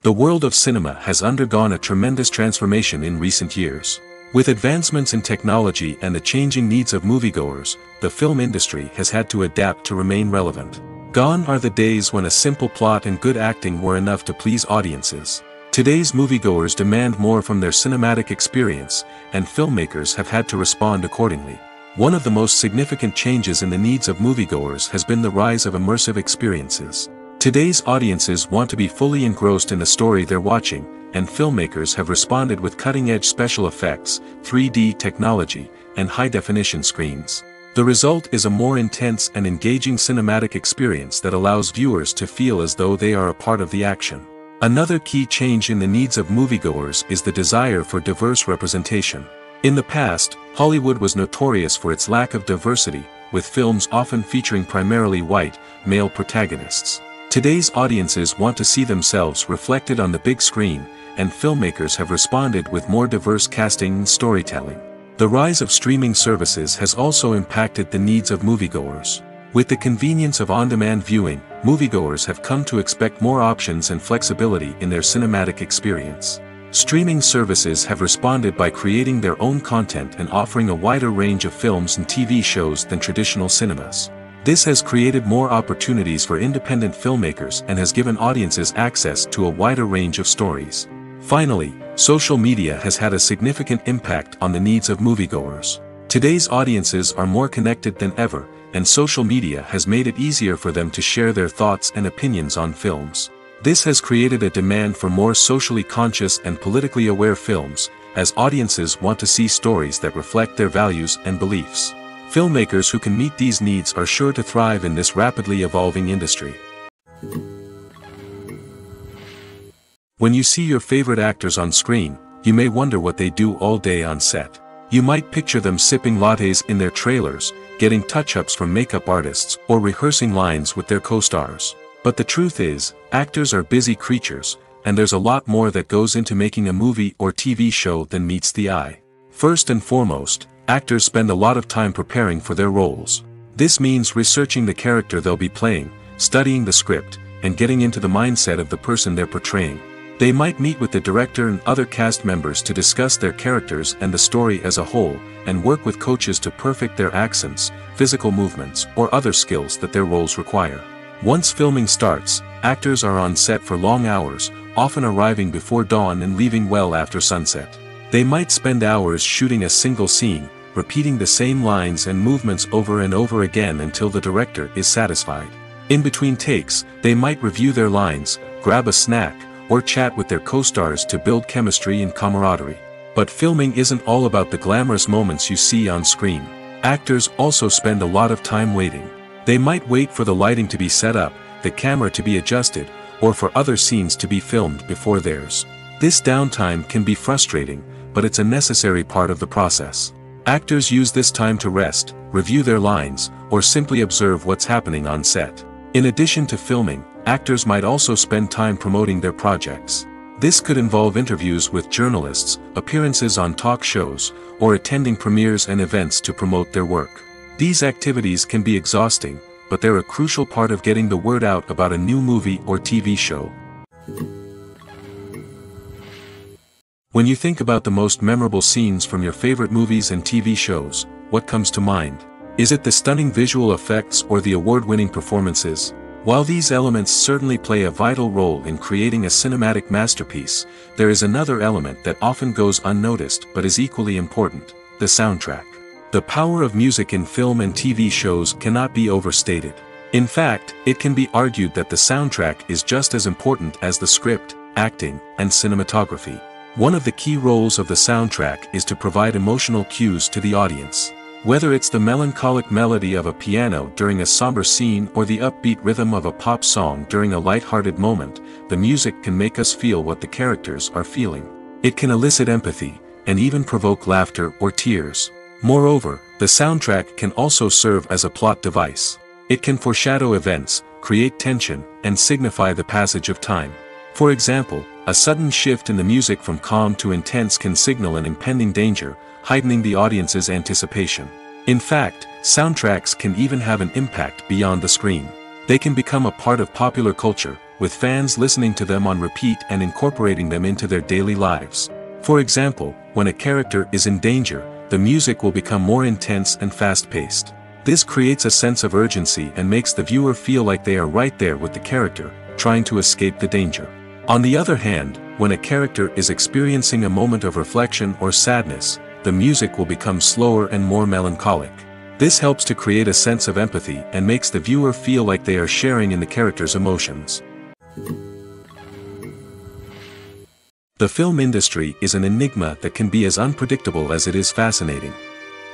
The world of cinema has undergone a tremendous transformation in recent years. With advancements in technology and the changing needs of moviegoers, the film industry has had to adapt to remain relevant. Gone are the days when a simple plot and good acting were enough to please audiences. Today's moviegoers demand more from their cinematic experience, and filmmakers have had to respond accordingly. One of the most significant changes in the needs of moviegoers has been the rise of immersive experiences. Today's audiences want to be fully engrossed in the story they're watching, and filmmakers have responded with cutting-edge special effects, 3D technology, and high-definition screens. The result is a more intense and engaging cinematic experience that allows viewers to feel as though they are a part of the action. Another key change in the needs of moviegoers is the desire for diverse representation. In the past, Hollywood was notorious for its lack of diversity, with films often featuring primarily white, male protagonists. Today's audiences want to see themselves reflected on the big screen, and filmmakers have responded with more diverse casting and storytelling. The rise of streaming services has also impacted the needs of moviegoers. With the convenience of on-demand viewing, moviegoers have come to expect more options and flexibility in their cinematic experience. Streaming services have responded by creating their own content and offering a wider range of films and TV shows than traditional cinemas. This has created more opportunities for independent filmmakers and has given audiences access to a wider range of stories. Finally, social media has had a significant impact on the needs of moviegoers. Today's audiences are more connected than ever, and social media has made it easier for them to share their thoughts and opinions on films. This has created a demand for more socially conscious and politically aware films, as audiences want to see stories that reflect their values and beliefs. Filmmakers who can meet these needs are sure to thrive in this rapidly evolving industry. When you see your favorite actors on screen, you may wonder what they do all day on set. You might picture them sipping lattes in their trailers, getting touch-ups from makeup artists, or rehearsing lines with their co-stars. But the truth is, actors are busy creatures, and there's a lot more that goes into making a movie or TV show than meets the eye. First and foremost, actors spend a lot of time preparing for their roles. This means researching the character they'll be playing, studying the script, and getting into the mindset of the person they're portraying. They might meet with the director and other cast members to discuss their characters and the story as a whole, and work with coaches to perfect their accents, physical movements, or other skills that their roles require. Once filming starts, actors are on set for long hours, often arriving before dawn and leaving well after sunset. They might spend hours shooting a single scene, repeating the same lines and movements over and over again until the director is satisfied. In between takes, they might review their lines, grab a snack, or chat with their co-stars to build chemistry and camaraderie. But filming isn't all about the glamorous moments you see on screen. Actors also spend a lot of time waiting. They might wait for the lighting to be set up, the camera to be adjusted, or for other scenes to be filmed before theirs. This downtime can be frustrating, but it's a necessary part of the process. Actors use this time to rest, review their lines, or simply observe what's happening on set. In addition to filming, actors might also spend time promoting their projects. This could involve interviews with journalists, appearances on talk shows, or attending premieres and events to promote their work. These activities can be exhausting, but they're a crucial part of getting the word out about a new movie or TV show. When you think about the most memorable scenes from your favorite movies and TV shows, what comes to mind? Is it the stunning visual effects or the award-winning performances? While these elements certainly play a vital role in creating a cinematic masterpiece, there is another element that often goes unnoticed but is equally important: the soundtrack. The power of music in film and TV shows cannot be overstated. In fact, it can be argued that the soundtrack is just as important as the script, acting, and cinematography. One of the key roles of the soundtrack is to provide emotional cues to the audience. Whether it's the melancholic melody of a piano during a somber scene or the upbeat rhythm of a pop song during a light-hearted moment, the music can make us feel what the characters are feeling. It can elicit empathy, and even provoke laughter or tears. Moreover, the soundtrack can also serve as a plot device. It can foreshadow events, create tension, and signify the passage of time. For example, a sudden shift in the music from calm to intense can signal an impending danger, heightening the audience's anticipation. In fact, soundtracks can even have an impact beyond the screen. They can become a part of popular culture, with fans listening to them on repeat and incorporating them into their daily lives. For example, when a character is in danger, the music will become more intense and fast-paced. This creates a sense of urgency and makes the viewer feel like they are right there with the character, trying to escape the danger. On the other hand, when a character is experiencing a moment of reflection or sadness, the music will become slower and more melancholic. This helps to create a sense of empathy and makes the viewer feel like they are sharing in the character's emotions. The film industry is an enigma that can be as unpredictable as it is fascinating.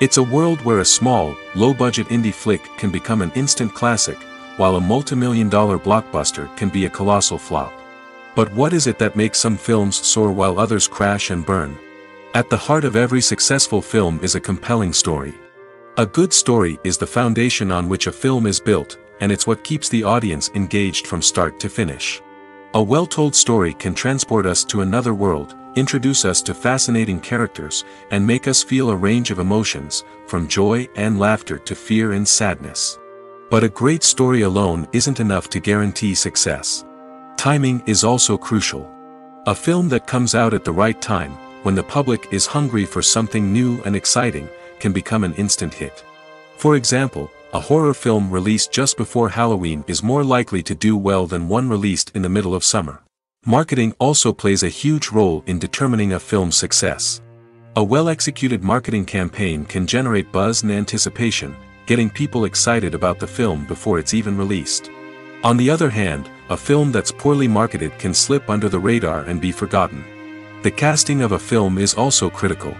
It's a world where a small, low-budget indie flick can become an instant classic, while a multi-million-dollar blockbuster can be a colossal flop. But what is it that makes some films soar while others crash and burn? At the heart of every successful film is a compelling story. A good story is the foundation on which a film is built, and it's what keeps the audience engaged from start to finish. A well-told story can transport us to another world, introduce us to fascinating characters, and make us feel a range of emotions, from joy and laughter to fear and sadness. But a great story alone isn't enough to guarantee success. Timing is also crucial. A film that comes out at the right time, when the public is hungry for something new and exciting, can become an instant hit. For example, a horror film released just before Halloween is more likely to do well than one released in the middle of summer. Marketing also plays a huge role in determining a film's success. A well-executed marketing campaign can generate buzz and anticipation, getting people excited about the film before it's even released. On the other hand, a film that's poorly marketed can slip under the radar and be forgotten. The casting of a film is also critical.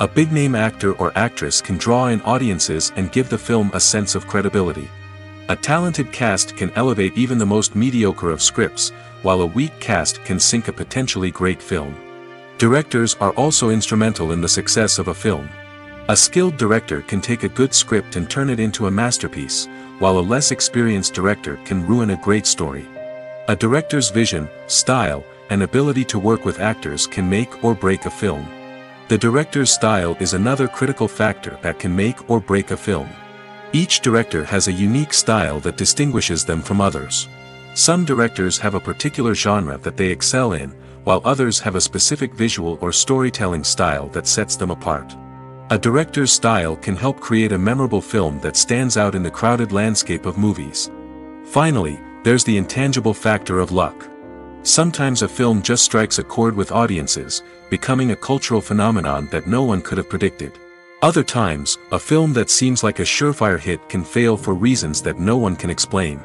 A big-name actor or actress can draw in audiences and give the film a sense of credibility. A talented cast can elevate even the most mediocre of scripts, while a weak cast can sink a potentially great film. Directors are also instrumental in the success of a film. A skilled director can take a good script and turn it into a masterpiece, while a less experienced director can ruin a great story. A director's vision, style, and ability to work with actors can make or break a film. The director's style is another critical factor that can make or break a film. Each director has a unique style that distinguishes them from others. Some directors have a particular genre that they excel in, while others have a specific visual or storytelling style that sets them apart. A director's style can help create a memorable film that stands out in the crowded landscape of movies. Finally, there's the intangible factor of luck. Sometimes a film just strikes a chord with audiences, becoming a cultural phenomenon that no one could have predicted. Other times, a film that seems like a surefire hit can fail for reasons that no one can explain.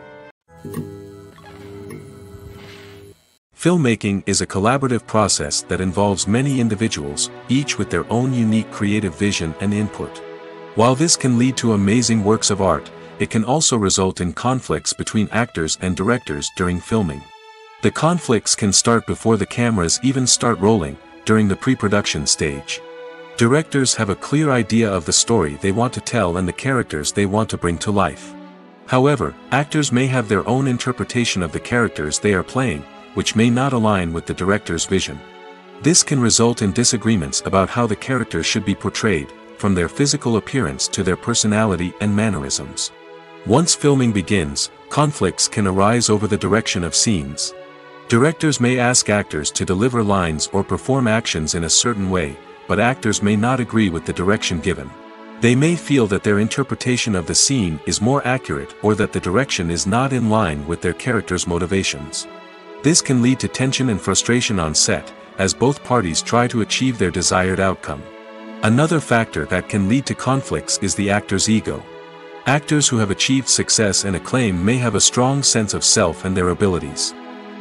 Filmmaking is a collaborative process that involves many individuals, each with their own unique creative vision and input. While this can lead to amazing works of art, it can also result in conflicts between actors and directors during filming. The conflicts can start before the cameras even start rolling, during the pre-production stage. Directors have a clear idea of the story they want to tell and the characters they want to bring to life. However, actors may have their own interpretation of the characters they are playing, which may not align with the director's vision. This can result in disagreements about how the characters should be portrayed, from their physical appearance to their personality and mannerisms. Once filming begins, conflicts can arise over the direction of scenes. Directors may ask actors to deliver lines or perform actions in a certain way, but actors may not agree with the direction given. They may feel that their interpretation of the scene is more accurate or that the direction is not in line with their character's motivations. This can lead to tension and frustration on set, as both parties try to achieve their desired outcome. Another factor that can lead to conflicts is the actor's ego. Actors who have achieved success and acclaim may have a strong sense of self and their abilities.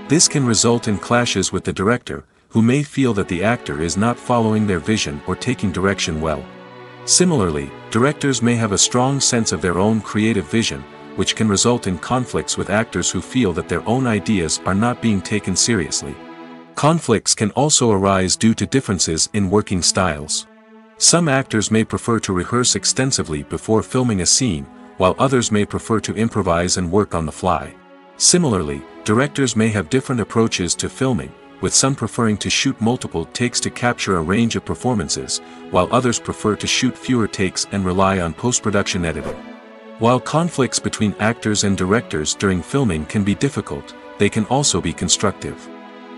This can result in clashes with the director, who may feel that the actor is not following their vision or taking direction well. Similarly, directors may have a strong sense of their own creative vision, which can result in conflicts with actors who feel that their own ideas are not being taken seriously. Conflicts can also arise due to differences in working styles. Some actors may prefer to rehearse extensively before filming a scene, while others may prefer to improvise and work on the fly. Similarly, directors may have different approaches to filming, with some preferring to shoot multiple takes to capture a range of performances, while others prefer to shoot fewer takes and rely on post-production editing. While conflicts between actors and directors during filming can be difficult, they can also be constructive.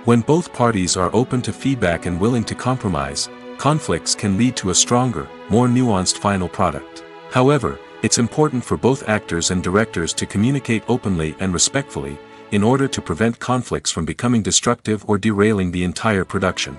When both parties are open to feedback and willing to compromise, conflicts can lead to a stronger, more nuanced final product. However, it's important for both actors and directors to communicate openly and respectfully, in order to prevent conflicts from becoming destructive or derailing the entire production.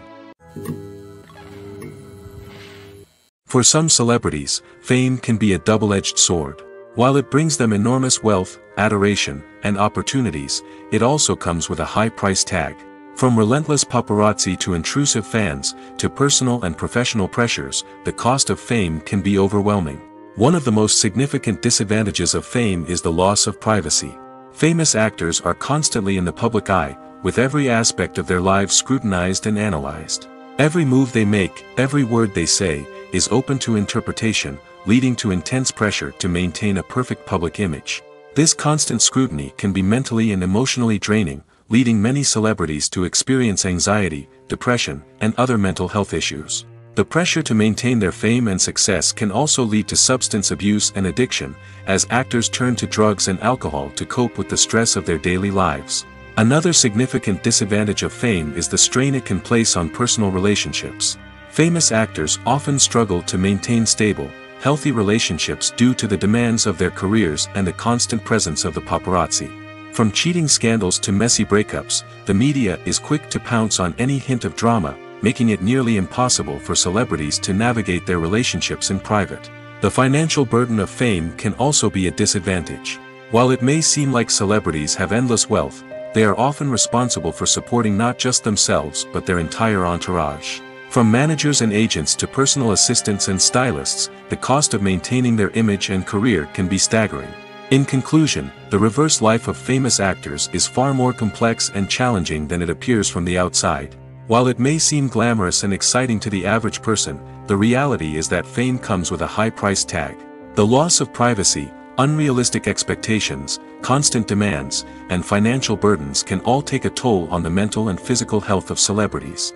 For some celebrities, fame can be a double-edged sword. While it brings them enormous wealth, adoration, and opportunities, it also comes with a high price tag. From relentless paparazzi to intrusive fans, to personal and professional pressures, the cost of fame can be overwhelming. One of the most significant disadvantages of fame is the loss of privacy. Famous actors are constantly in the public eye, with every aspect of their lives scrutinized and analyzed. Every move they make, every word they say, is open to interpretation, leading to intense pressure to maintain a perfect public image. This constant scrutiny can be mentally and emotionally draining, leading many celebrities to experience anxiety, depression, and other mental health issues. The pressure to maintain their fame and success can also lead to substance abuse and addiction, as actors turn to drugs and alcohol to cope with the stress of their daily lives. Another significant disadvantage of fame is the strain it can place on personal relationships. Famous actors often struggle to maintain stable, healthy relationships due to the demands of their careers and the constant presence of the paparazzi. From cheating scandals to messy breakups, the media is quick to pounce on any hint of drama, making it nearly impossible for celebrities to navigate their relationships in private. The financial burden of fame can also be a disadvantage. While it may seem like celebrities have endless wealth, they are often responsible for supporting not just themselves but their entire entourage. From managers and agents to personal assistants and stylists, the cost of maintaining their image and career can be staggering. In conclusion, the reverse life of famous actors is far more complex and challenging than it appears from the outside. While it may seem glamorous and exciting to the average person, the reality is that fame comes with a high price tag. The loss of privacy, unrealistic expectations, constant demands, and financial burdens can all take a toll on the mental and physical health of celebrities.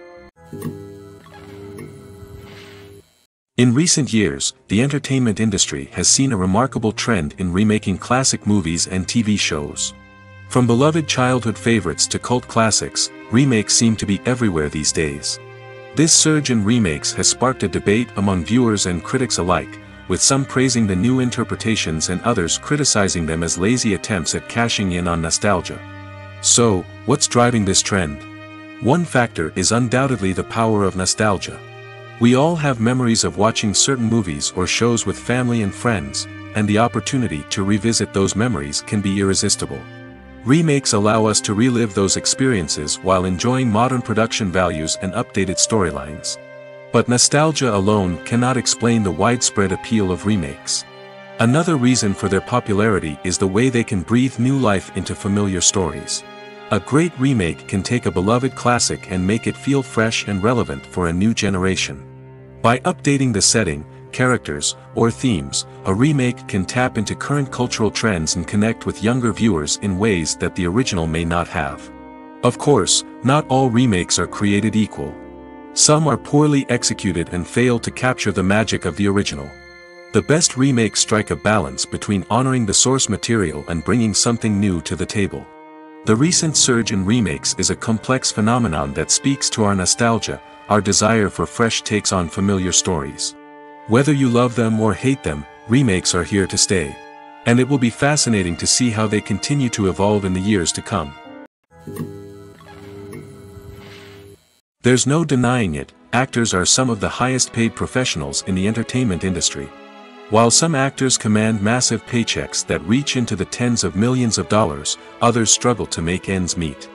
In recent years, the entertainment industry has seen a remarkable trend in remaking classic movies and TV shows. From beloved childhood favorites to cult classics, remakes seem to be everywhere these days. This surge in remakes has sparked a debate among viewers and critics alike, with some praising the new interpretations and others criticizing them as lazy attempts at cashing in on nostalgia. So, what's driving this trend? One factor is undoubtedly the power of nostalgia. We all have memories of watching certain movies or shows with family and friends, and the opportunity to revisit those memories can be irresistible. Remakes allow us to relive those experiences while enjoying modern production values and updated storylines. But nostalgia alone cannot explain the widespread appeal of remakes. Another reason for their popularity is the way they can breathe new life into familiar stories. A great remake can take a beloved classic and make it feel fresh and relevant for a new generation. By updating the setting, characters, or themes, a remake can tap into current cultural trends and connect with younger viewers in ways that the original may not have. Of course, not all remakes are created equal. Some are poorly executed and fail to capture the magic of the original. The best remakes strike a balance between honoring the source material and bringing something new to the table. The recent surge in remakes is a complex phenomenon that speaks to our nostalgia, our desire for fresh takes on familiar stories. Whether you love them or hate them, remakes are here to stay. And it will be fascinating to see how they continue to evolve in the years to come. There's no denying it, actors are some of the highest paid professionals in the entertainment industry. While some actors command massive paychecks that reach into the tens of millions of dollars, others struggle to make ends meet.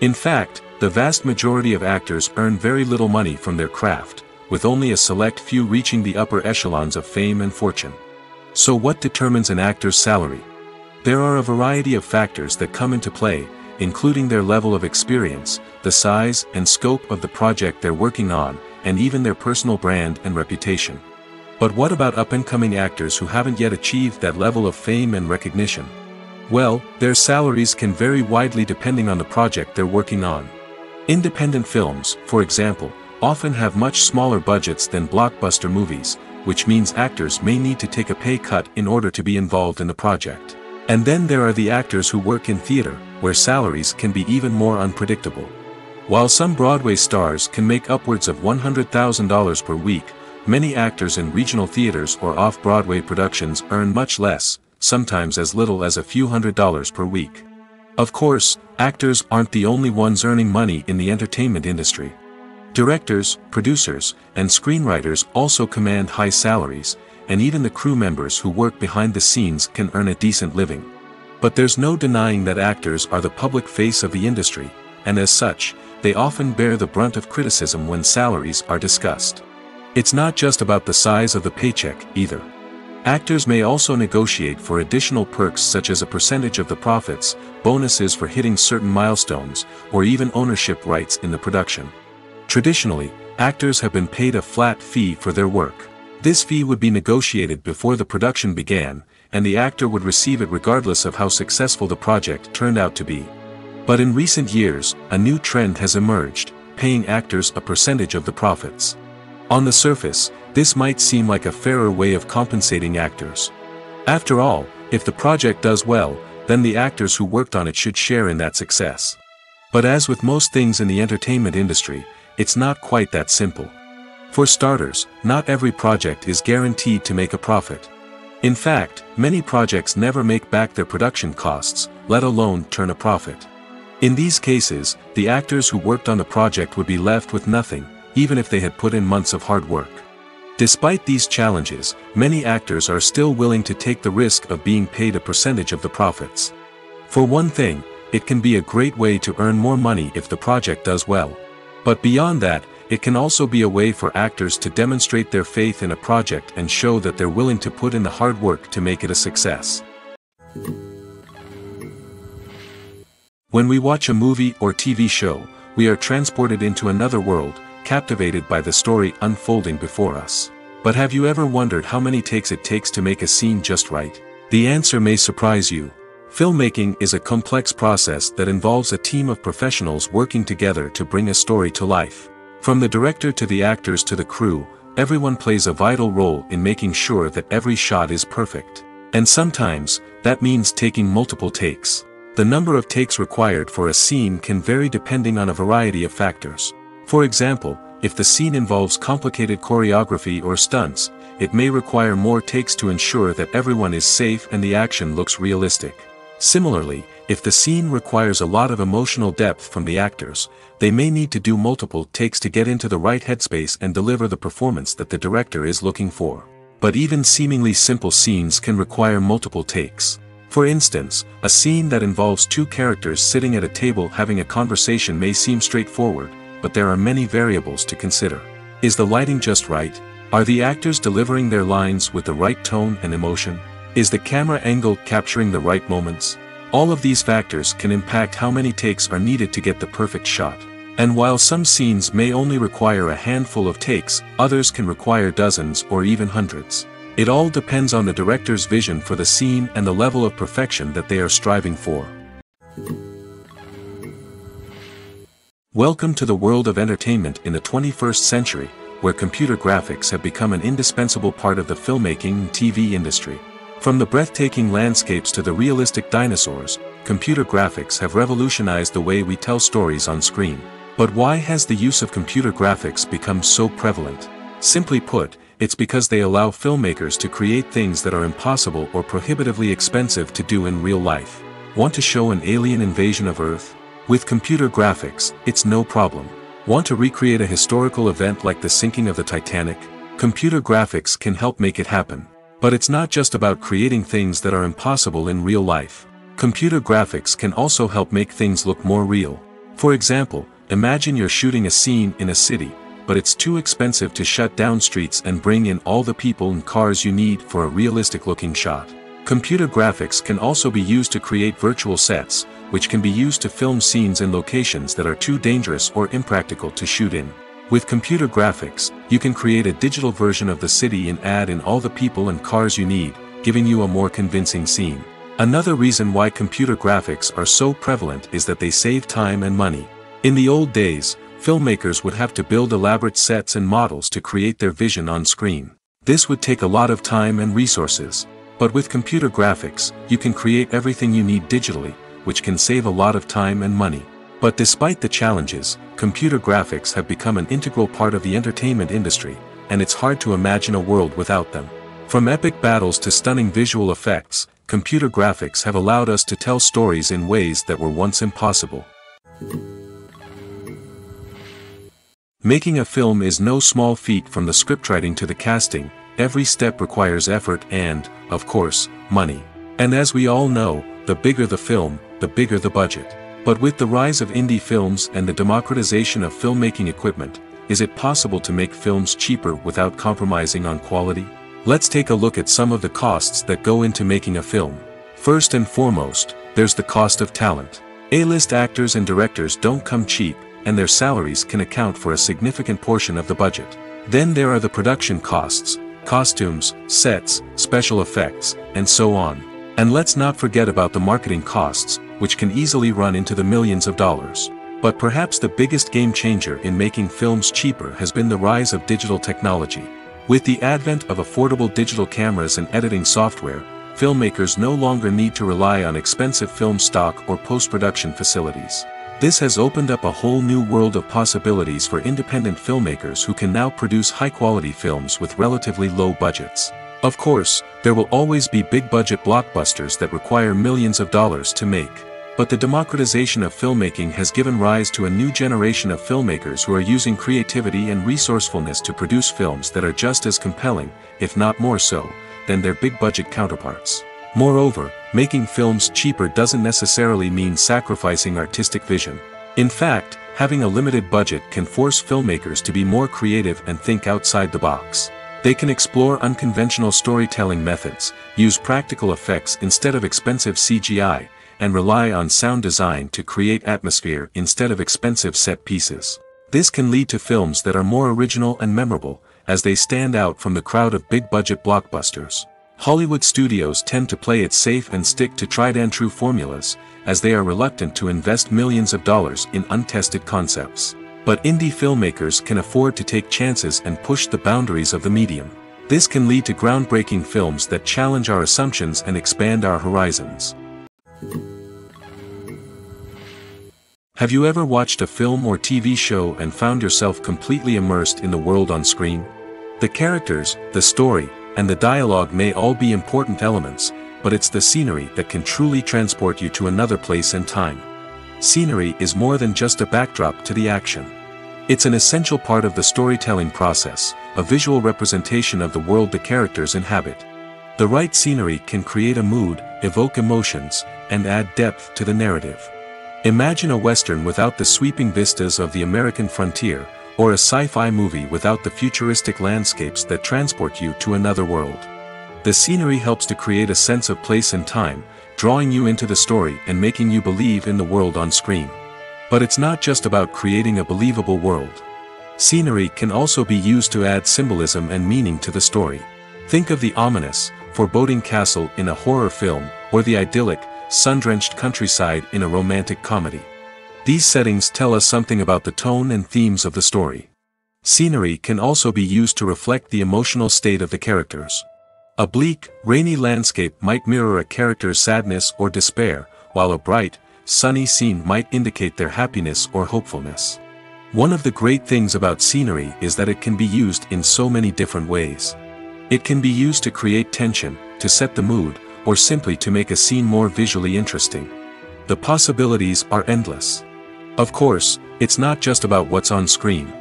In fact, the vast majority of actors earn very little money from their craft, with only a select few reaching the upper echelons of fame and fortune. So what determines an actor's salary? There are a variety of factors that come into play, including their level of experience, the size and scope of the project they're working on, and even their personal brand and reputation. But what about up-and-coming actors who haven't yet achieved that level of fame and recognition? Well, their salaries can vary widely depending on the project they're working on. Independent films, for example, often have much smaller budgets than blockbuster movies, which means actors may need to take a pay cut in order to be involved in the project. And then there are the actors who work in theater, where salaries can be even more unpredictable. While some Broadway stars can make upwards of $100,000 per week, many actors in regional theaters or off-Broadway productions earn much less, sometimes as little as a few $100s per week. Of course, actors aren't the only ones earning money in the entertainment industry. Directors, producers, and screenwriters also command high salaries, and even the crew members who work behind the scenes can earn a decent living. But there's no denying that actors are the public face of the industry, and as such, they often bear the brunt of criticism when salaries are discussed. It's not just about the size of the paycheck, either. Actors may also negotiate for additional perks such as a percentage of the profits, bonuses for hitting certain milestones, or even ownership rights in the production. Traditionally, actors have been paid a flat fee for their work. This fee would be negotiated before the production began, and the actor would receive it regardless of how successful the project turned out to be. But in recent years, a new trend has emerged, paying actors a percentage of the profits. On the surface, this might seem like a fairer way of compensating actors. After all, if the project does well, then the actors who worked on it should share in that success. But as with most things in the entertainment industry, it's not quite that simple. For starters, not every project is guaranteed to make a profit. In fact, many projects never make back their production costs, let alone turn a profit. In these cases, the actors who worked on the project would be left with nothing, even if they had put in months of hard work. Despite these challenges, many actors are still willing to take the risk of being paid a percentage of the profits. For one thing, it can be a great way to earn more money if the project does well. But beyond that, it can also be a way for actors to demonstrate their faith in a project and show that they're willing to put in the hard work to make it a success. When we watch a movie or TV show, we are transported into another world, captivated by the story unfolding before us. But have you ever wondered how many takes it takes to make a scene just right? The answer may surprise you. Filmmaking is a complex process that involves a team of professionals working together to bring a story to life. From the director to the actors to the crew, everyone plays a vital role in making sure that every shot is perfect. And sometimes, that means taking multiple takes. The number of takes required for a scene can vary depending on a variety of factors. For example, if the scene involves complicated choreography or stunts, it may require more takes to ensure that everyone is safe and the action looks realistic. Similarly, if the scene requires a lot of emotional depth from the actors, they may need to do multiple takes to get into the right headspace and deliver the performance that the director is looking for. But even seemingly simple scenes can require multiple takes. For instance, a scene that involves two characters sitting at a table having a conversation may seem straightforward, but there are many variables to consider. Is the lighting just right? Are the actors delivering their lines with the right tone and emotion? Is the camera angle capturing the right moments? All of these factors can impact how many takes are needed to get the perfect shot. And while some scenes may only require a handful of takes, others can require dozens or even hundreds. It all depends on the director's vision for the scene and the level of perfection that they are striving for. Welcome to the world of entertainment in the 21st century, where computer graphics have become an indispensable part of the filmmaking and TV industry. From the breathtaking landscapes to the realistic dinosaurs, computer graphics have revolutionized the way we tell stories on screen. But why has the use of computer graphics become so prevalent? Simply put, It's because they allow filmmakers to create things that are impossible or prohibitively expensive to do in real life. Want to show an alien invasion of Earth? With computer graphics, it's no problem. Want to recreate a historical event like the sinking of the Titanic? Computer graphics can help make it happen. But it's not just about creating things that are impossible in real life. Computer graphics can also help make things look more real. For example, imagine you're shooting a scene in a city, but it's too expensive to shut down streets and bring in all the people and cars you need for a realistic-looking shot. Computer graphics can also be used to create virtual sets, which can be used to film scenes in locations that are too dangerous or impractical to shoot in. With computer graphics, you can create a digital version of the city and add in all the people and cars you need, giving you a more convincing scene. Another reason why computer graphics are so prevalent is that they save time and money. In the old days, filmmakers would have to build elaborate sets and models to create their vision on screen. This would take a lot of time and resources. But with computer graphics, you can create everything you need digitally, which can save a lot of time and money. But despite the challenges, computer graphics have become an integral part of the entertainment industry, and it's hard to imagine a world without them. From epic battles to stunning visual effects, computer graphics have allowed us to tell stories in ways that were once impossible. Making a film is no small feat. From the scriptwriting to the casting, every step requires effort and, of course, money. And as we all know, the bigger the film, the bigger the budget. But with the rise of indie films and the democratization of filmmaking equipment, is it possible to make films cheaper without compromising on quality? Let's take a look at some of the costs that go into making a film. First and foremost, there's the cost of talent. A-list actors and directors don't come cheap, and their salaries can account for a significant portion of the budget. Then there are the production costs, costumes, sets, special effects, and so on. And let's not forget about the marketing costs, which can easily run into the millions of dollars. But perhaps the biggest game changer in making films cheaper has been the rise of digital technology. With the advent of affordable digital cameras and editing software, filmmakers no longer need to rely on expensive film stock or post-production facilities. This has opened up a whole new world of possibilities for independent filmmakers who can now produce high-quality films with relatively low budgets. Of course, there will always be big-budget blockbusters that require millions of dollars to make. But the democratization of filmmaking has given rise to a new generation of filmmakers who are using creativity and resourcefulness to produce films that are just as compelling, if not more so, than their big-budget counterparts. Moreover, making films cheaper doesn't necessarily mean sacrificing artistic vision. In fact, having a limited budget can force filmmakers to be more creative and think outside the box. They can explore unconventional storytelling methods, use practical effects instead of expensive CGI, and rely on sound design to create atmosphere instead of expensive set pieces. This can lead to films that are more original and memorable, as they stand out from the crowd of big-budget blockbusters. Hollywood studios tend to play it safe and stick to tried-and-true formulas, as they are reluctant to invest millions of dollars in untested concepts. But indie filmmakers can afford to take chances and push the boundaries of the medium. This can lead to groundbreaking films that challenge our assumptions and expand our horizons. Have you ever watched a film or TV show and found yourself completely immersed in the world on screen? The characters, the story, and the dialogue may all be important elements, but it's the scenery that can truly transport you to another place and time. Scenery is more than just a backdrop to the action. It's an essential part of the storytelling process, a visual representation of the world the characters inhabit. The right scenery can create a mood, evoke emotions, and add depth to the narrative. Imagine a Western without the sweeping vistas of the American frontier, or a sci-fi movie without the futuristic landscapes that transport you to another world. The scenery helps to create a sense of place and time, drawing you into the story and making you believe in the world on screen. But it's not just about creating a believable world. Scenery can also be used to add symbolism and meaning to the story. Think of the ominous, foreboding castle in a horror film, or the idyllic, sun-drenched countryside in a romantic comedy. These settings tell us something about the tone and themes of the story. Scenery can also be used to reflect the emotional state of the characters. A bleak, rainy landscape might mirror a character's sadness or despair, while a bright, sunny scene might indicate their happiness or hopefulness. One of the great things about scenery is that it can be used in so many different ways. It can be used to create tension, to set the mood, or simply to make a scene more visually interesting. The possibilities are endless. Of course, it's not just about what's on screen.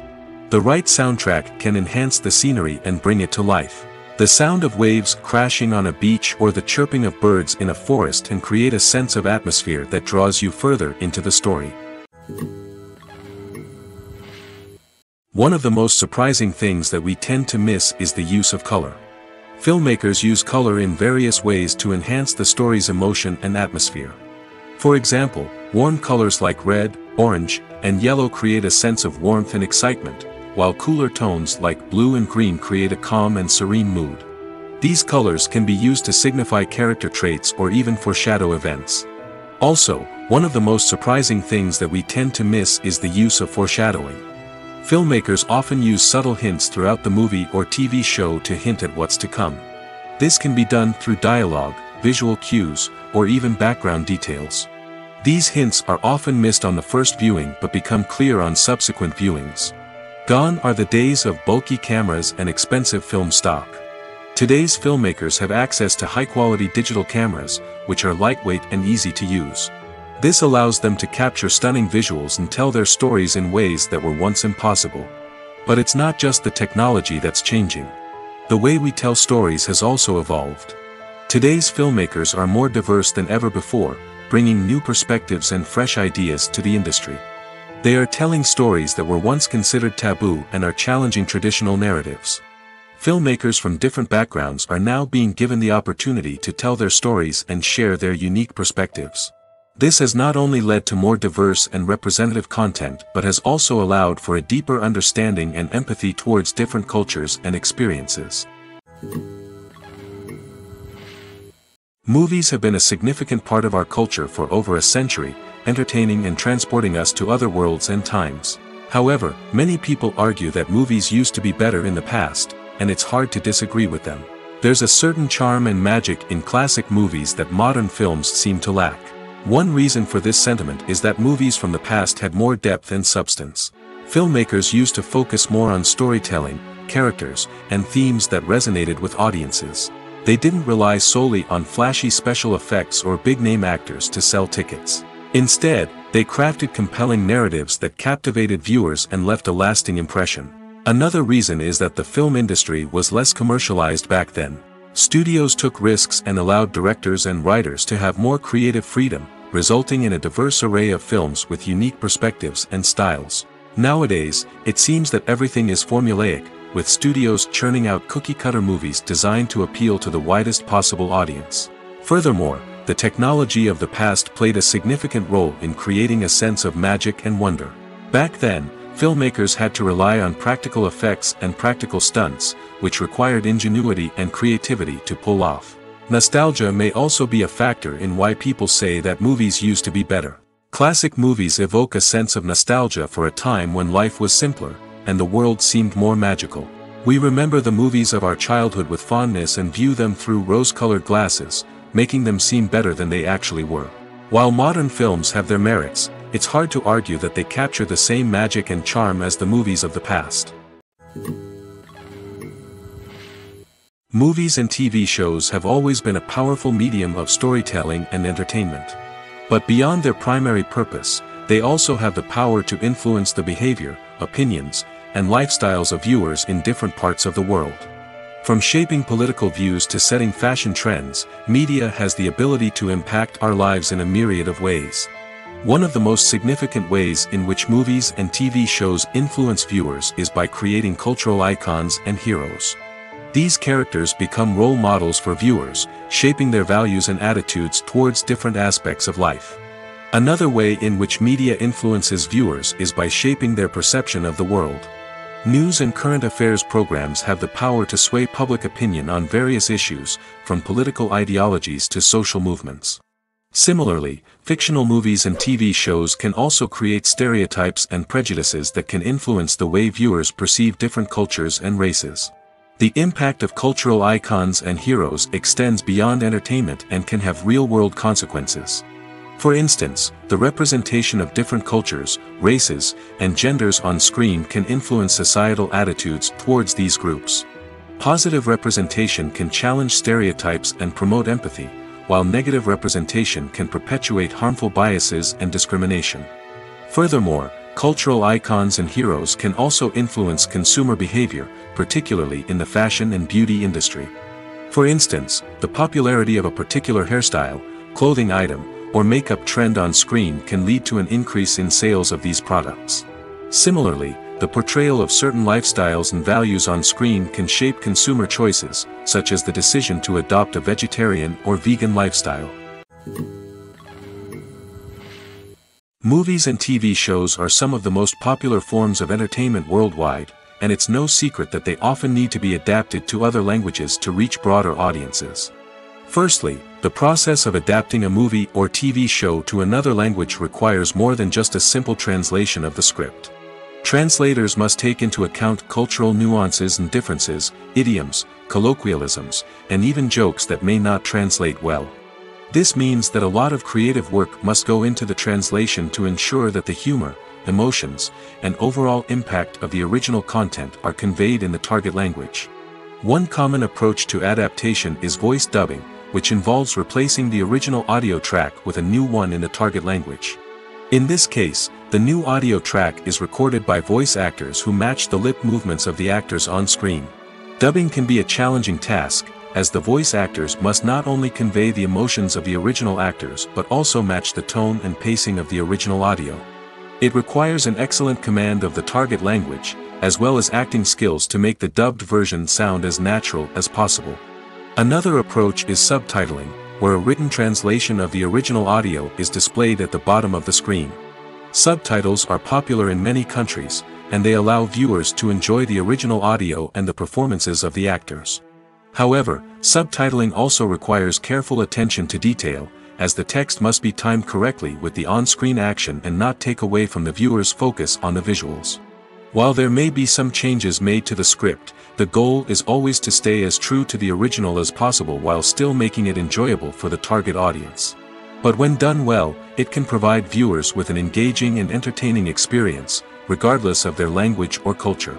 The right soundtrack can enhance the scenery and bring it to life. The sound of waves crashing on a beach or the chirping of birds in a forest can create a sense of atmosphere that draws you further into the story. One of the most surprising things that we tend to miss is the use of color. Filmmakers use color in various ways to enhance the story's emotion and atmosphere. For example, warm colors like red, orange, and yellow create a sense of warmth and excitement, while cooler tones like blue and green create a calm and serene mood. These colors can be used to signify character traits or even foreshadow events. Also, one of the most surprising things that we tend to miss is the use of foreshadowing. Filmmakers often use subtle hints throughout the movie or TV show to hint at what's to come. This can be done through dialogue, visual cues, or even background details. These hints are often missed on the first viewing but become clear on subsequent viewings. Gone are the days of bulky cameras and expensive film stock. Today's filmmakers have access to high-quality digital cameras, which are lightweight and easy to use. This allows them to capture stunning visuals and tell their stories in ways that were once impossible. But it's not just the technology that's changing. The way we tell stories has also evolved. Today's filmmakers are more diverse than ever before, bringing new perspectives and fresh ideas to the industry. They are telling stories that were once considered taboo and are challenging traditional narratives. Filmmakers from different backgrounds are now being given the opportunity to tell their stories and share their unique perspectives. This has not only led to more diverse and representative content but has also allowed for a deeper understanding and empathy towards different cultures and experiences. Movies have been a significant part of our culture for over a century, entertaining and transporting us to other worlds and times. However, many people argue that movies used to be better in the past, and it's hard to disagree with them. There's a certain charm and magic in classic movies that modern films seem to lack. One reason for this sentiment is that movies from the past had more depth and substance. Filmmakers used to focus more on storytelling, characters, and themes that resonated with audiences. They didn't rely solely on flashy special effects or big-name actors to sell tickets. Instead, they crafted compelling narratives that captivated viewers and left a lasting impression. Another reason is that the film industry was less commercialized back then. Studios took risks and allowed directors and writers to have more creative freedom, resulting in a diverse array of films with unique perspectives and styles. Nowadays, it seems that everything is formulaic, with studios churning out cookie-cutter movies designed to appeal to the widest possible audience. Furthermore, the technology of the past played a significant role in creating a sense of magic and wonder. Back then, filmmakers had to rely on practical effects and practical stunts, which required ingenuity and creativity to pull off. Nostalgia may also be a factor in why people say that movies used to be better. Classic movies evoke a sense of nostalgia for a time when life was simpler, and the world seemed more magical. We remember the movies of our childhood with fondness and view them through rose-colored glasses, making them seem better than they actually were. While modern films have their merits, it's hard to argue that they capture the same magic and charm as the movies of the past. Movies and TV shows have always been a powerful medium of storytelling and entertainment. But beyond their primary purpose, they also have the power to influence the behavior, opinions, and lifestyles of viewers in different parts of the world. From shaping political views to setting fashion trends, media has the ability to impact our lives in a myriad of ways. One of the most significant ways in which movies and TV shows influence viewers is by creating cultural icons and heroes. These characters become role models for viewers, shaping their values and attitudes towards different aspects of life. Another way in which media influences viewers is by shaping their perception of the world. News and current affairs programs have the power to sway public opinion on various issues, from political ideologies to social movements. Similarly, fictional movies and TV shows can also create stereotypes and prejudices that can influence the way viewers perceive different cultures and races. The impact of cultural icons and heroes extends beyond entertainment and can have real-world consequences. For instance, the representation of different cultures, races, and genders on screen can influence societal attitudes towards these groups. Positive representation can challenge stereotypes and promote empathy, while negative representation can perpetuate harmful biases and discrimination. Furthermore, cultural icons and heroes can also influence consumer behavior, particularly in the fashion and beauty industry. For instance, the popularity of a particular hairstyle, clothing item, or makeup trend on screen can lead to an increase in sales of these products. Similarly, the portrayal of certain lifestyles and values on screen can shape consumer choices, such as the decision to adopt a vegetarian or vegan lifestyle. Movies and TV shows are some of the most popular forms of entertainment worldwide, and it's no secret that they often need to be adapted to other languages to reach broader audiences. Firstly, the process of adapting a movie or TV show to another language requires more than just a simple translation of the script. Translators must take into account cultural nuances and differences, idioms, colloquialisms, and even jokes that may not translate well. This means that a lot of creative work must go into the translation to ensure that the humor, emotions, and overall impact of the original content are conveyed in the target language. One common approach to adaptation is voice dubbing, which involves replacing the original audio track with a new one in the target language. In this case, the new audio track is recorded by voice actors who match the lip movements of the actors on screen. Dubbing can be a challenging task, as the voice actors must not only convey the emotions of the original actors but also match the tone and pacing of the original audio. It requires an excellent command of the target language, as well as acting skills to make the dubbed version sound as natural as possible. Another approach is subtitling, where a written translation of the original audio is displayed at the bottom of the screen. Subtitles are popular in many countries, and they allow viewers to enjoy the original audio and the performances of the actors. However, subtitling also requires careful attention to detail, as the text must be timed correctly with the on-screen action and not take away from the viewer's focus on the visuals. While there may be some changes made to the script, the goal is always to stay as true to the original as possible while still making it enjoyable for the target audience. But when done well, it can provide viewers with an engaging and entertaining experience, regardless of their language or culture.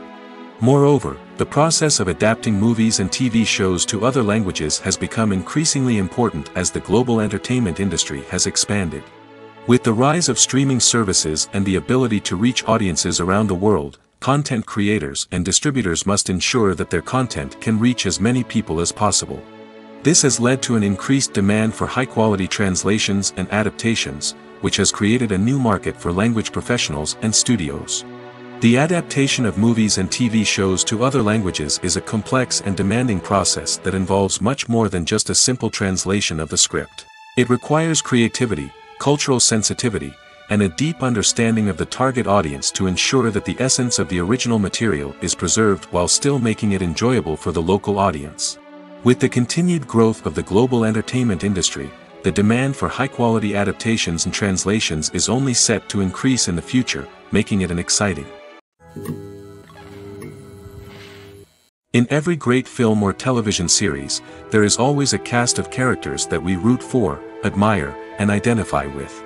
Moreover, the process of adapting movies and TV shows to other languages has become increasingly important as the global entertainment industry has expanded. With the rise of streaming services and the ability to reach audiences around the world, content creators and distributors must ensure that their content can reach as many people as possible. This has led to an increased demand for high-quality translations and adaptations, which has created a new market for language professionals and studios. The adaptation of movies and TV shows to other languages is a complex and demanding process that involves much more than just a simple translation of the script. It requires creativity, cultural sensitivity, and a deep understanding of the target audience to ensure that the essence of the original material is preserved while still making it enjoyable for the local audience. With the continued growth of the global entertainment industry, the demand for high-quality adaptations and translations is only set to increase in the future, making it an exciting. In every great film or television series, there is always a cast of characters that we root for, admire, and identify with.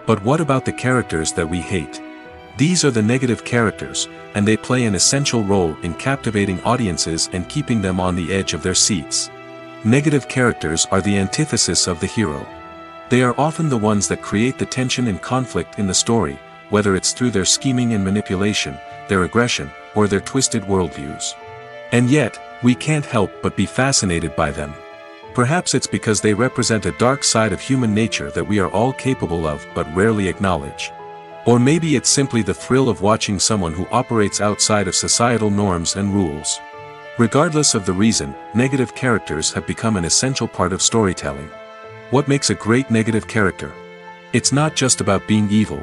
But what about the characters that we hate? These are the negative characters, and they play an essential role in captivating audiences and keeping them on the edge of their seats. Negative characters are the antithesis of the hero. They are often the ones that create the tension and conflict in the story, whether it's through their scheming and manipulation, their aggression, or their twisted worldviews. And yet, we can't help but be fascinated by them. Perhaps it's because they represent a dark side of human nature that we are all capable of but rarely acknowledge. Or maybe it's simply the thrill of watching someone who operates outside of societal norms and rules. Regardless of the reason, negative characters have become an essential part of storytelling. What makes a great negative character? It's not just about being evil.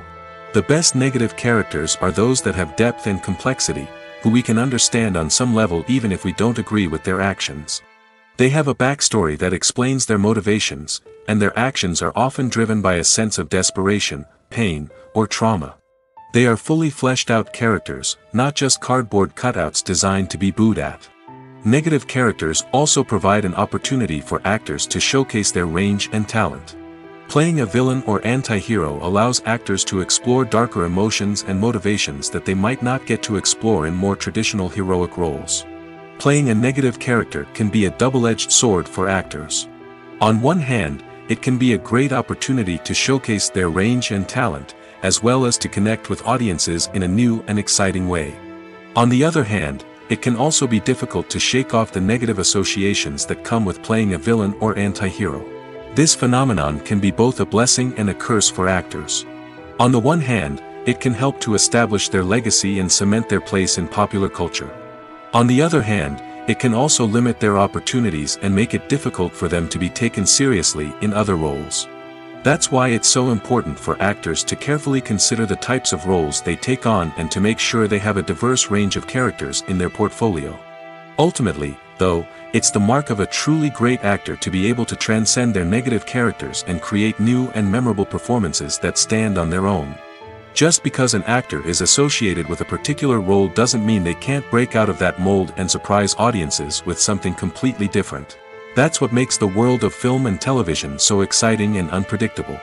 The best negative characters are those that have depth and complexity, who we can understand on some level even if we don't agree with their actions. They have a backstory that explains their motivations, and their actions are often driven by a sense of desperation, pain, or trauma. They are fully fleshed out characters, not just cardboard cutouts designed to be booed at. Negative characters also provide an opportunity for actors to showcase their range and talent. Playing a villain or anti-hero allows actors to explore darker emotions and motivations that they might not get to explore in more traditional heroic roles. Playing a negative character can be a double-edged sword for actors. On one hand, it can be a great opportunity to showcase their range and talent, as well as to connect with audiences in a new and exciting way. On the other hand, it can also be difficult to shake off the negative associations that come with playing a villain or anti-hero. This phenomenon can be both a blessing and a curse for actors. On the one hand, it can help to establish their legacy and cement their place in popular culture. On the other hand, it can also limit their opportunities and make it difficult for them to be taken seriously in other roles. That's why it's so important for actors to carefully consider the types of roles they take on and to make sure they have a diverse range of characters in their portfolio. Ultimately, though, it's the mark of a truly great actor to be able to transcend their negative characters and create new and memorable performances that stand on their own. Just because an actor is associated with a particular role doesn't mean they can't break out of that mold and surprise audiences with something completely different. That's what makes the world of film and television so exciting and unpredictable.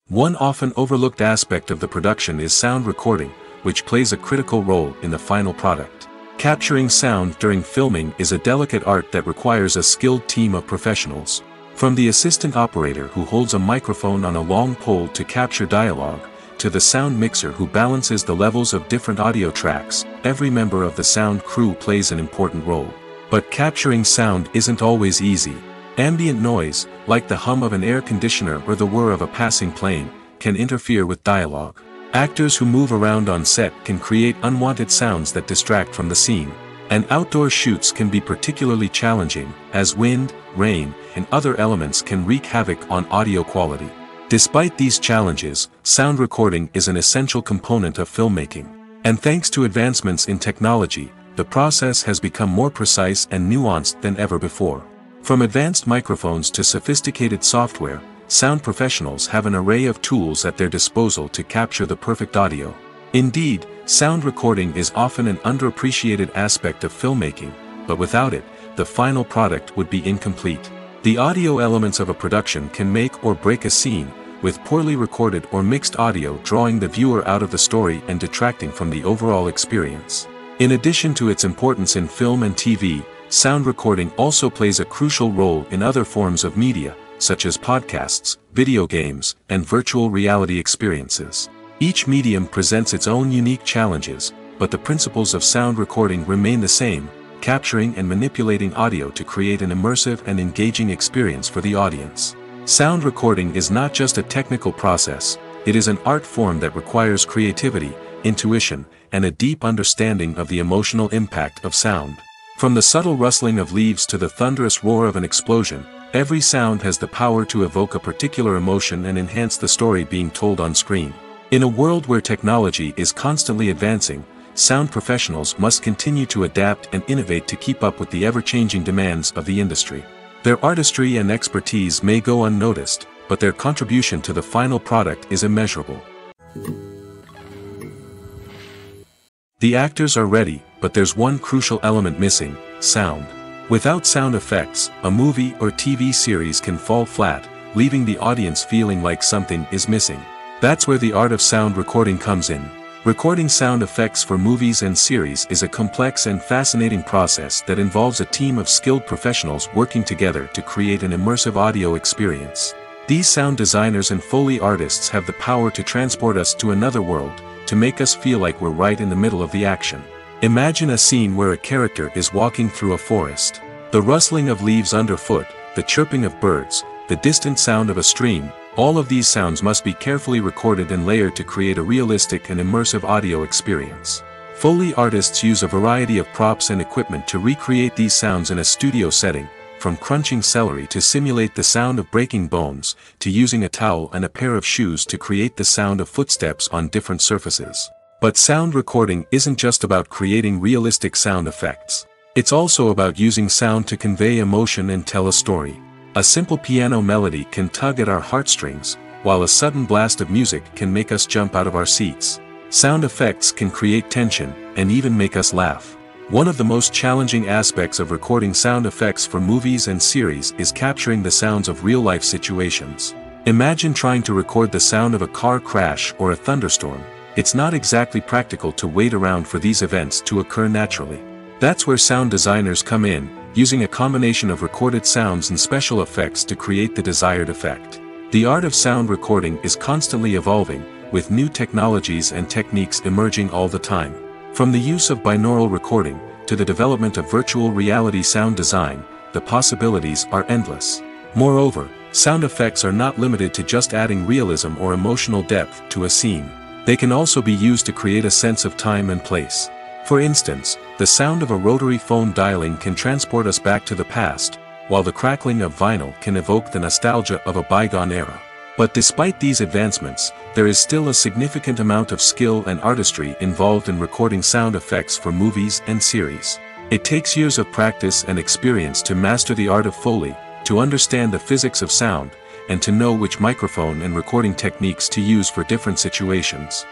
One often overlooked aspect of the production is sound recording, which plays a critical role in the final product. Capturing sound during filming is a delicate art that requires a skilled team of professionals. From the assistant operator who holds a microphone on a long pole to capture dialogue, to the sound mixer who balances the levels of different audio tracks, every member of the sound crew plays an important role. But capturing sound isn't always easy. Ambient noise, like the hum of an air conditioner or the whir of a passing plane, can interfere with dialogue. Actors who move around on set can create unwanted sounds that distract from the scene. And outdoor shoots can be particularly challenging, as wind, rain, and other elements can wreak havoc on audio quality. Despite these challenges, sound recording is an essential component of filmmaking. And thanks to advancements in technology, the process has become more precise and nuanced than ever before. From advanced microphones to sophisticated software, sound professionals have an array of tools at their disposal to capture the perfect audio. Indeed, sound recording is often an underappreciated aspect of filmmaking, but without it, the final product would be incomplete. The audio elements of a production can make or break a scene, with poorly recorded or mixed audio drawing the viewer out of the story and detracting from the overall experience. In addition to its importance in film and TV, sound recording also plays a crucial role in other forms of media, such as podcasts, video games, and virtual reality experiences. Each medium presents its own unique challenges, but the principles of sound recording remain the same, capturing and manipulating audio to create an immersive and engaging experience for the audience. Sound recording is not just a technical process, it is an art form that requires creativity, intuition, and a deep understanding of the emotional impact of sound. From the subtle rustling of leaves to the thunderous roar of an explosion, every sound has the power to evoke a particular emotion and enhance the story being told on screen. In a world where technology is constantly advancing, sound professionals must continue to adapt and innovate to keep up with the ever-changing demands of the industry. Their artistry and expertise may go unnoticed, but their contribution to the final product is immeasurable. The actors are ready, but there's one crucial element missing: sound. Without sound effects, a movie or TV series can fall flat, leaving the audience feeling like something is missing. That's where the art of sound recording comes in. Recording sound effects for movies and series is a complex and fascinating process that involves a team of skilled professionals working together to create an immersive audio experience. These sound designers and Foley artists have the power to transport us to another world, to make us feel like we're right in the middle of the action. Imagine a scene where a character is walking through a forest. The rustling of leaves underfoot, the chirping of birds, the distant sound of a stream, all of these sounds must be carefully recorded and layered to create a realistic and immersive audio experience. Foley artists use a variety of props and equipment to recreate these sounds in a studio setting, from crunching celery to simulate the sound of breaking bones, to using a towel and a pair of shoes to create the sound of footsteps on different surfaces. But sound recording isn't just about creating realistic sound effects. It's also about using sound to convey emotion and tell a story. A simple piano melody can tug at our heartstrings, while a sudden blast of music can make us jump out of our seats. Sound effects can create tension, and even make us laugh. One of the most challenging aspects of recording sound effects for movies and series is capturing the sounds of real-life situations. Imagine trying to record the sound of a car crash or a thunderstorm. It's not exactly practical to wait around for these events to occur naturally. That's where sound designers come in, using a combination of recorded sounds and special effects to create the desired effect. The art of sound recording is constantly evolving, with new technologies and techniques emerging all the time. From the use of binaural recording, to the development of virtual reality sound design, the possibilities are endless. Moreover, sound effects are not limited to just adding realism or emotional depth to a scene. They can also be used to create a sense of time and place. For instance, the sound of a rotary phone dialing can transport us back to the past, while the crackling of vinyl can evoke the nostalgia of a bygone era. But despite these advancements, there is still a significant amount of skill and artistry involved in recording sound effects for movies and series. It takes years of practice and experience to master the art of Foley, to understand the physics of sound, and to know which microphone and recording techniques to use for different situations.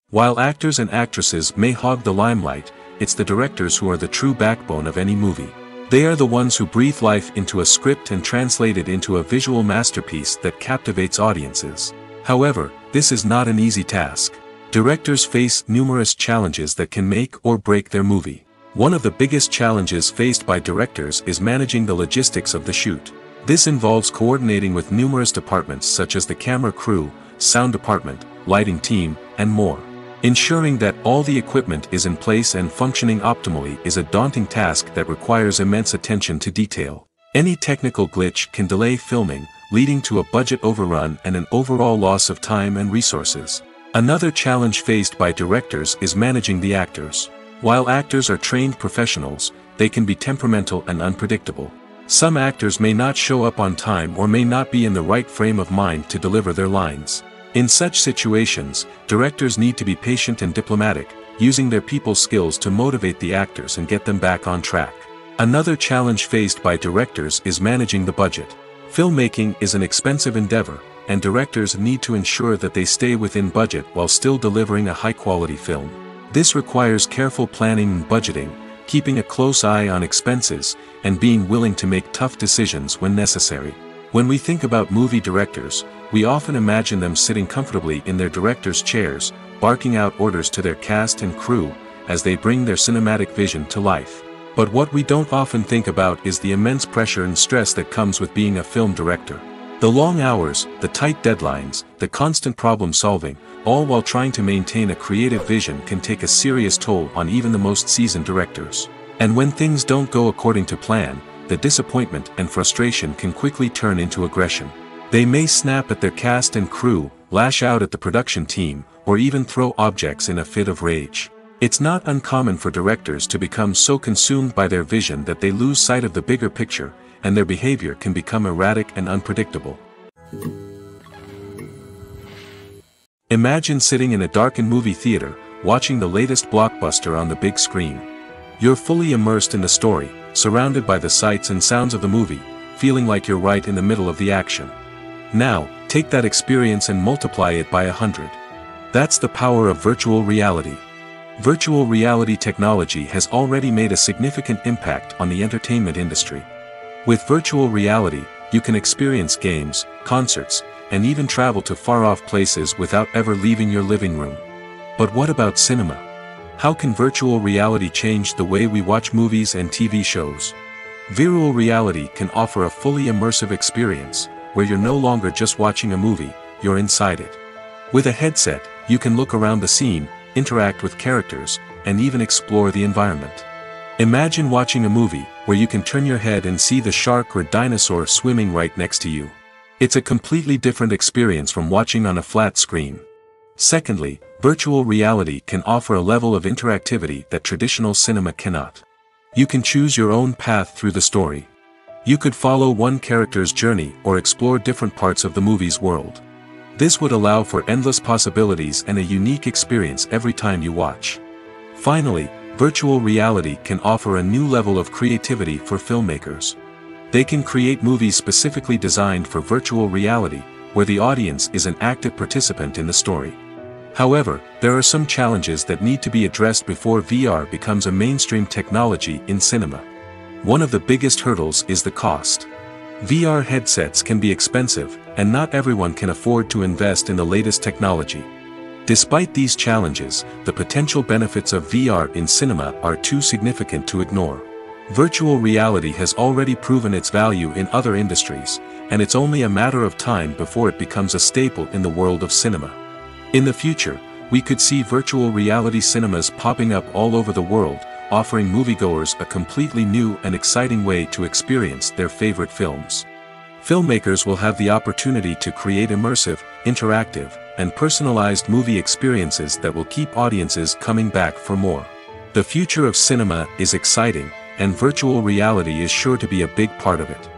While actors and actresses may hog the limelight, it's the directors who are the true backbone of any movie. They are the ones who breathe life into a script and translate it into a visual masterpiece that captivates audiences. However, this is not an easy task. Directors face numerous challenges that can make or break their movie. One of the biggest challenges faced by directors is managing the logistics of the shoot. This involves coordinating with numerous departments such as the camera crew, sound department, lighting team, and more. Ensuring that all the equipment is in place and functioning optimally is a daunting task that requires immense attention to detail. Any technical glitch can delay filming, leading to a budget overrun and an overall loss of time and resources. Another challenge faced by directors is managing the actors. While actors are trained professionals, they can be temperamental and unpredictable. Some actors may not show up on time or may not be in the right frame of mind to deliver their lines. In such situations, directors need to be patient and diplomatic, using their people skills to motivate the actors and get them back on track. Another challenge faced by directors is managing the budget. Filmmaking is an expensive endeavor, and directors need to ensure that they stay within budget while still delivering a high-quality film. This requires careful planning and budgeting, keeping a close eye on expenses, and being willing to make tough decisions when necessary. When we think about movie directors, we often imagine them sitting comfortably in their director's chairs, barking out orders to their cast and crew, as they bring their cinematic vision to life. But what we don't often think about is the immense pressure and stress that comes with being a film director. The long hours, the tight deadlines, the constant problem solving, all while trying to maintain a creative vision can take a serious toll on even the most seasoned directors. And when things don't go according to plan, the disappointment and frustration can quickly turn into aggression. They may snap at their cast and crew, lash out at the production team, or even throw objects in a fit of rage. It's not uncommon for directors to become so consumed by their vision that they lose sight of the bigger picture, and their behavior can become erratic and unpredictable. Imagine sitting in a darkened movie theater, watching the latest blockbuster on the big screen. You're fully immersed in the story, surrounded by the sights and sounds of the movie, feeling like you're right in the middle of the action. Now, take that experience and multiply it by 100. That's the power of virtual reality. Virtual reality technology has already made a significant impact on the entertainment industry. With virtual reality, you can experience games, concerts, and even travel to far-off places without ever leaving your living room. But what about cinema? How can virtual reality change the way we watch movies and TV shows? Virtual reality can offer a fully immersive experience, where you're no longer just watching a movie, you're inside it. With a headset, you can look around the scene, interact with characters, and even explore the environment. Imagine watching a movie where you can turn your head and see the shark or dinosaur swimming right next to you. It's a completely different experience from watching on a flat screen. Secondly, virtual reality can offer a level of interactivity that traditional cinema cannot. You can choose your own path through the story. You could follow one character's journey or explore different parts of the movie's world. This would allow for endless possibilities and a unique experience every time you watch. Finally, virtual reality can offer a new level of creativity for filmmakers. They can create movies specifically designed for virtual reality, where the audience is an active participant in the story. However, there are some challenges that need to be addressed before VR becomes a mainstream technology in cinema. One of the biggest hurdles is the cost. VR headsets can be expensive, and not everyone can afford to invest in the latest technology. Despite these challenges, the potential benefits of VR in cinema are too significant to ignore. Virtual reality has already proven its value in other industries, and it's only a matter of time before it becomes a staple in the world of cinema. In the future, we could see virtual reality cinemas popping up all over the world, offering moviegoers a completely new and exciting way to experience their favorite films. Filmmakers will have the opportunity to create immersive, interactive, and personalized movie experiences that will keep audiences coming back for more. The future of cinema is exciting, and virtual reality is sure to be a big part of it.